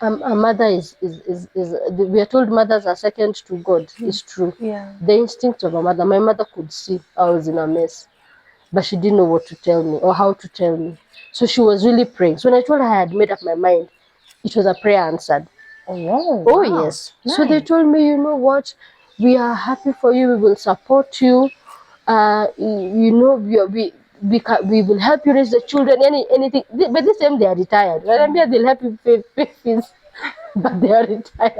A mother we are told mothers are second to God. It's true. The instinct of a mother. My mother could see I was in a mess, but she didn't know what to tell me or how to tell me. So she was really praying. So when I told her I had made up my mind, it was a prayer answered. Oh, wow. Yes. Nice. So they told me, you know what, we are happy for you. We will support you. You know, we will help you raise the children. Anything. But this time they are retired. They'll help you pay fees. but they are retired.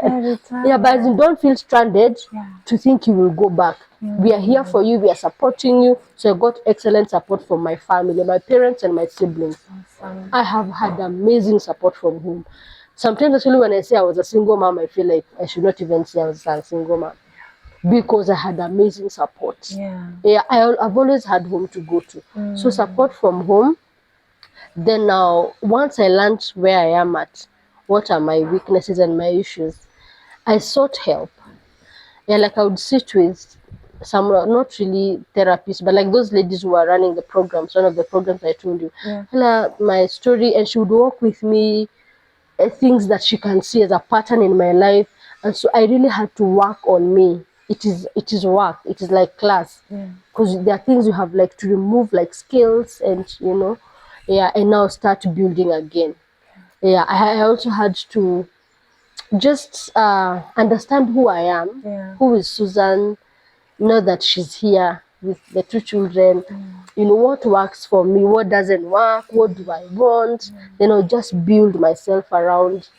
They're Yeah, but as in, retired. don't feel stranded Yeah. to think you will go back. We are here for you. We are supporting you. So I got excellent support from my family, my parents, and my siblings. Awesome. I have had amazing support from home. Sometimes, actually, when I say I was a single mom, I feel like I should not even say I was a single mom because I had amazing support. Yeah. Yeah, I've always had home to go to. So support from home. Then now, once I learned where I am at, what are my weaknesses and my issues, I sought help. Yeah, like I would sit with some, not really therapists, but like those ladies who are running the programs, one of the programs I told you, Yeah. tell her my story, and she would walk with me, things that she can see as a pattern in my life. And so I really had to work on me. It is work. It is like class, Yeah. because there are things you have like to remove, like skills, and yeah, and now start building again. Yeah, I also had to just understand who I am, Yeah. who is Susan, know that she's here with the two children, what works for me, what doesn't work, what do I want, just build myself around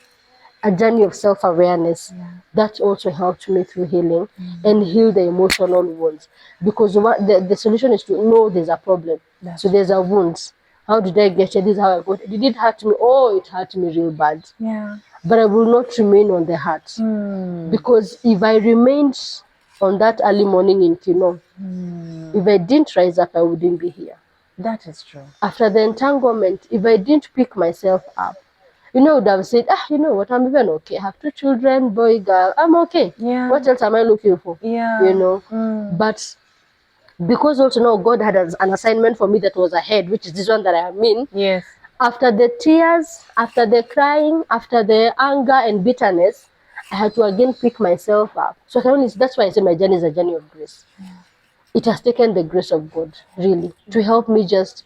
a journey of self-awareness. That also helped me through healing and heal the emotional wounds, because the solution is to know there's a problem. That's So there's a wound. How did I get here? This is how I got it. Did it hurt me? Oh, it hurt me real bad. Yeah. But I will not remain on the heart, because if I remained on that early morning in Kino, if I didn't rise up, I wouldn't be here. That is true. After the entanglement, if I didn't pick myself up, I would have said, you know what, I'm even okay. I have two children, boy, girl, I'm okay. Yeah. What else am I looking for? Yeah. But because also now God had an assignment for me that was ahead, which is this one that I am in. Yes. After the tears, after the crying, after the anger and bitterness, I had to again pick myself up. So that's why I say my journey is a journey of grace. It has taken the grace of God, really, to help me just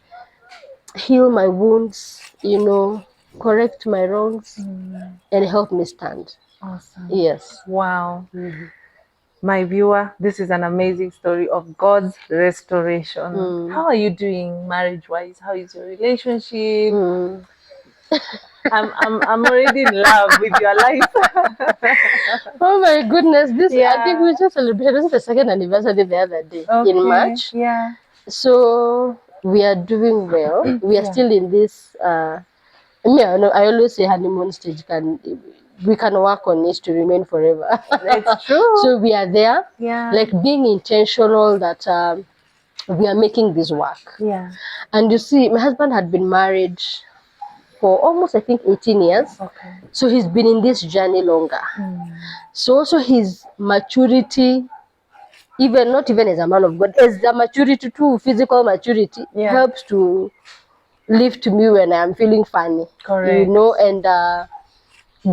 heal my wounds, correct my wrongs, and help me stand. Awesome. Yes. Wow. My viewer, this is an amazing story of God's restoration. How are you doing marriage-wise? How is your relationship? I'm already in love with your life. Oh my goodness, I think Yeah. we just celebrated the second anniversary the other day in March. Yeah. So we are doing well. We are still in this. I always say honeymoon stage. We can work on it to remain forever. It's true. So we are there. Yeah. Like being intentional that we are making this work. Yeah. And you see, my husband had been married for almost, I think, 18 years. Okay. So he's been in this journey longer. So also his maturity, not even as a man of God, as the maturity too, physical maturity, helps to lift me when I'm feeling funny. Correct. And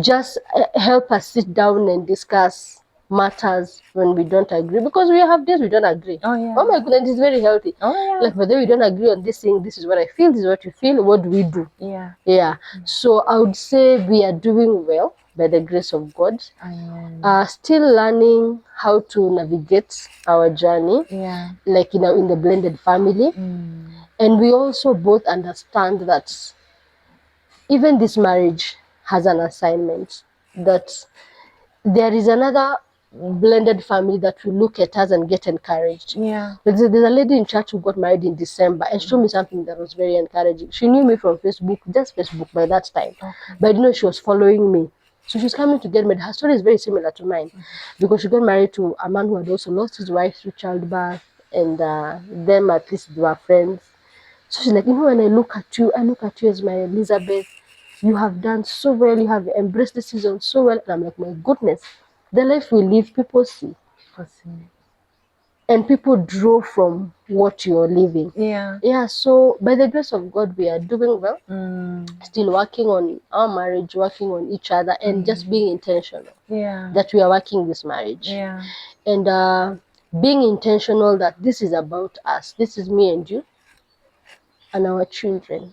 just help us sit down and discuss matters when we don't agree, because we have days we don't agree. Oh yeah. Oh my goodness, it's very healthy. Oh yeah. Like, but then we don't agree on this thing. This is what I feel. This is what you feel. What do we do? Yeah. So I would say we are doing well by the grace of God. Amen. Still learning how to navigate our journey. Yeah. Like in the blended family. And we also both understand that even this marriage has an assignment, that there is another blended family that will look at us and get encouraged. Yeah. There's a lady in church who got married in December and showed me something that was very encouraging. She knew me from Facebook, just Facebook by that time. But she was following me. So she's coming to get married. Her story is very similar to mine, because she got married to a man who had also lost his wife through childbirth, and them at least they were friends. So she's like, when I look at you as my Elizabeth. You have done so well. You have embraced the season so well. And I'm like, my goodness, the life we live, people see. And people draw from what you're living. Yeah, so by the grace of God, we are doing well. Still working on our marriage, working on each other, and just being intentional. That we are working this marriage. And being intentional that this is about us. This is me and you and our children.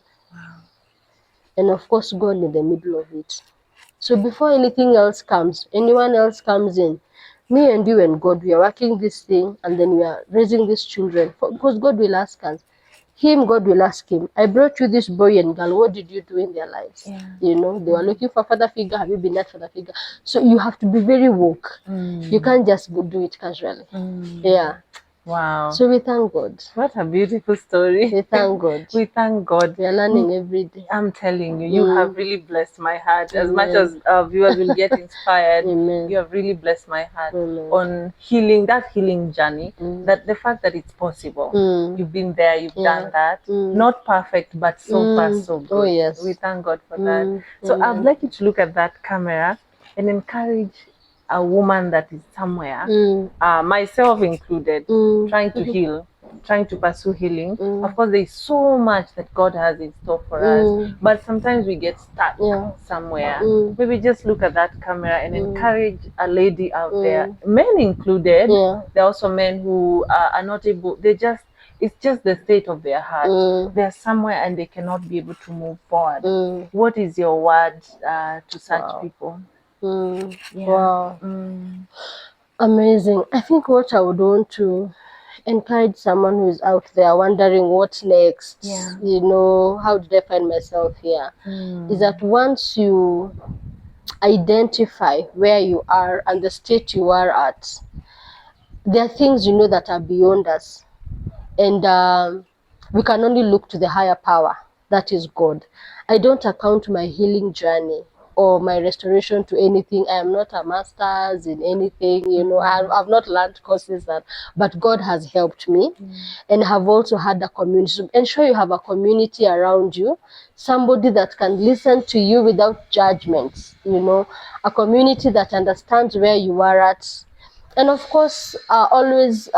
And of course, God in the middle of it. So before anything else comes, anyone else comes in, me and you and God, we are working this thing, and then we are raising these children. Because God will ask us, him, God will ask him, I brought you this boy and girl, what did you do in their lives? Yeah. You know, they were looking for father figure, have you been that father figure? So you have to be very woke. You can't just go do it casually. Yeah. Wow. So we thank God. What a beautiful story. We thank God. We thank God. We are learning every day. I'm telling you, you have really blessed my heart. As much as viewers will get inspired, Amen. you have really blessed my heart Amen. on healing, that healing journey, that the fact that it's possible. You've been there, you've done that. Not perfect, but so far so good. Oh, yes. We thank God for that. So I'd like you to look at that camera and encourage a woman that is somewhere, myself included, trying to heal, trying to pursue healing. Of course, there is so much that God has in store for us, but sometimes we get stuck somewhere. Maybe just look at that camera and encourage a lady out there, men included. There are also men who are not able, it's just the state of their heart. They're somewhere and they cannot be able to move forward. What is your word to such people? Wow. Amazing. I think what I would want to encourage someone who is out there wondering what's next, you know, how did I find myself here, is that once you identify where you are and the state you are at, there are things you know that are beyond us, and we can only look to the higher power, that is God. I don't account my healing journey or my restoration to anything. I am not a master's in anything, you know. I've not learned courses that, but God has helped me, and have also had a community. So ensure you have a community around you, somebody that can listen to you without judgments, you know, a community that understands where you are at, and of course, always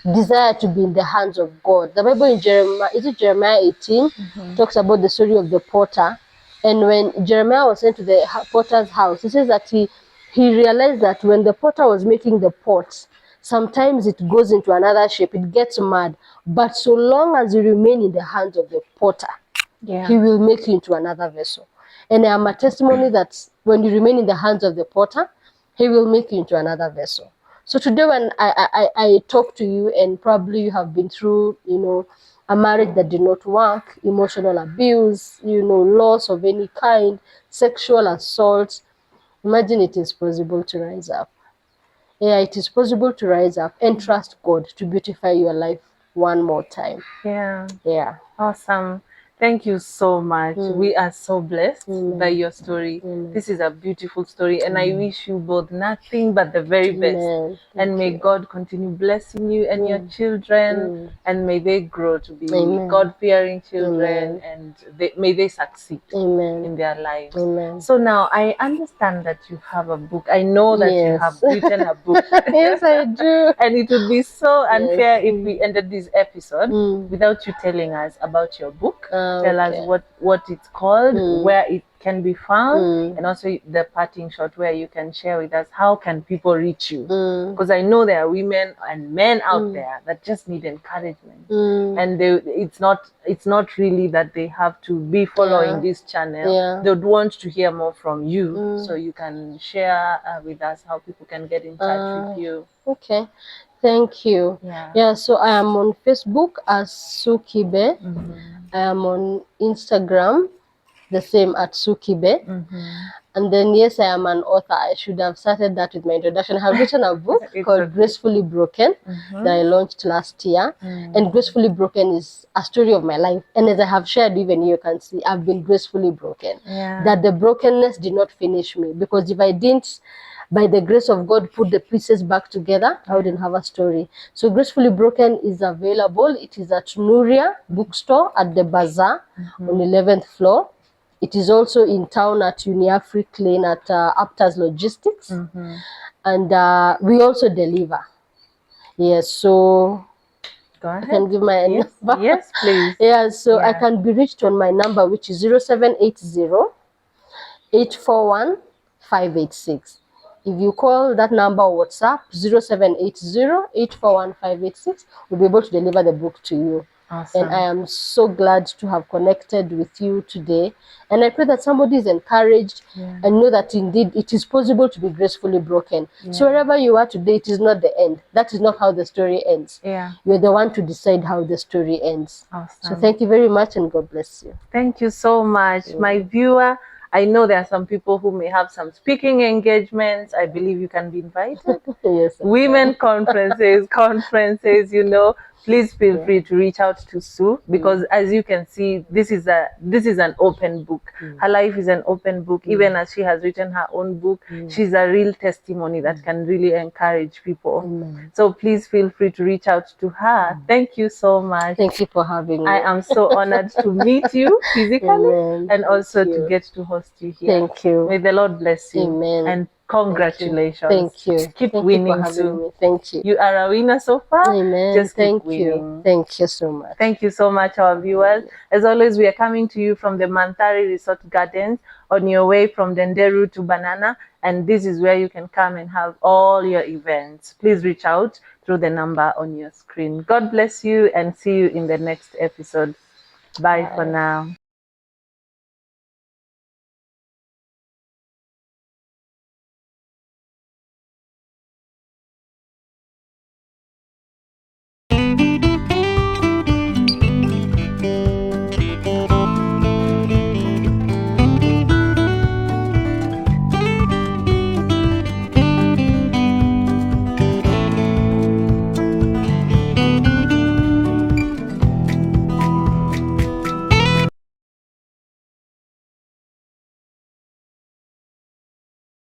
desire to be in the hands of God. The Bible in Jeremiah, is it Jeremiah 18, talks about the story of the potter. And when Jeremiah was sent to the potter's house, he says that he realized that when the potter was making the pots, sometimes it goes into another shape, it gets mad. But so long as you remain in the hands of the potter, he will make you into another vessel. And I am a testimony that when you remain in the hands of the potter, he will make you into another vessel. So today when I talk to you, and probably you have been through, you know, a marriage that did not work, emotional abuse, you know, loss of any kind, sexual assault, imagine it is possible to rise up. Yeah, it is possible to rise up and trust God to beautify your life one more time. Yeah. Awesome. Thank you so much. We are so blessed by your story. This is a beautiful story, and I wish you both nothing but the very best. And may God continue blessing you and your children, and may they grow to be God-fearing children, and may they succeed in their lives. So now I understand that you have a book. I know that you have written a book. Yes, I do. And it would be so unfair if we ended this episode without you telling us about your book. Tell us what it's called, where it can be found, and also the parting shot where you can share with us how can people reach you, because I know there are women and men out there that just need encouragement, and it's not really that they have to be following this channel. They would want to hear more from you, so you can share with us how people can get in touch with you. Okay. Thank you. Yeah, so I am on Facebook as Kibe. I am on Instagram, the same at Kibe. And then, yes, I am an author. I should have started that with my introduction. I have written a book called Gracefully Broken that I launched last year. And Gracefully Broken is a story of my life. And as I have shared, even you can see, I've been gracefully broken. That the brokenness did not finish me. Because if I didn't, by the grace of God, put the pieces back together, I wouldn't have a story. So Gracefully Broken is available. It is at Nuria Bookstore at the Bazaar on 11th floor. It is also in town at Uniafric Lane at Aptas Logistics. And we also deliver. Yes, so Go ahead. I can give my number. Yes, please. Yeah, so I can be reached on my number, which is 0780 841 586. If you call that number or WhatsApp 0780 841 586, we'll be able to deliver the book to you. And I Awesome. am so glad to have connected with you today. And I pray that somebody is encouraged Yeah. and know that indeed it is possible to be gracefully broken. So Yeah. wherever you are today, it is not the end. That is not how the story ends. Yeah. You're the one to decide how the story ends. So Awesome. thank you very much and God bless you. Thank you so much. My viewer, I know there are some people who may have some speaking engagements. I believe you can be invited. Yes. Women conferences, you know, please feel free to reach out to Sue, because as you can see, this is an open book. Her life is an open book. Even as she has written her own book, she's a real testimony that can really encourage people. Amen. So please feel free to reach out to her. Thank you so much. Thank you for having me. I am so honored to meet you physically Amen. and also Thank to you. get to host you here. Thank you. May the Lord bless you. Amen. And congratulations. Thank you. Keep Thank you for winning, having Sue. me. Thank you. You are a winner so far. Amen. Just keep Thank you. winning. Thank you so much. Thank you so much, our viewers. As always, we are coming to you from the Manthari Resort Gardens on your way from Denderu to Banana. And this is where you can come and have all your events. Please reach out through the number on your screen. God bless you and see you in the next episode. Bye for now.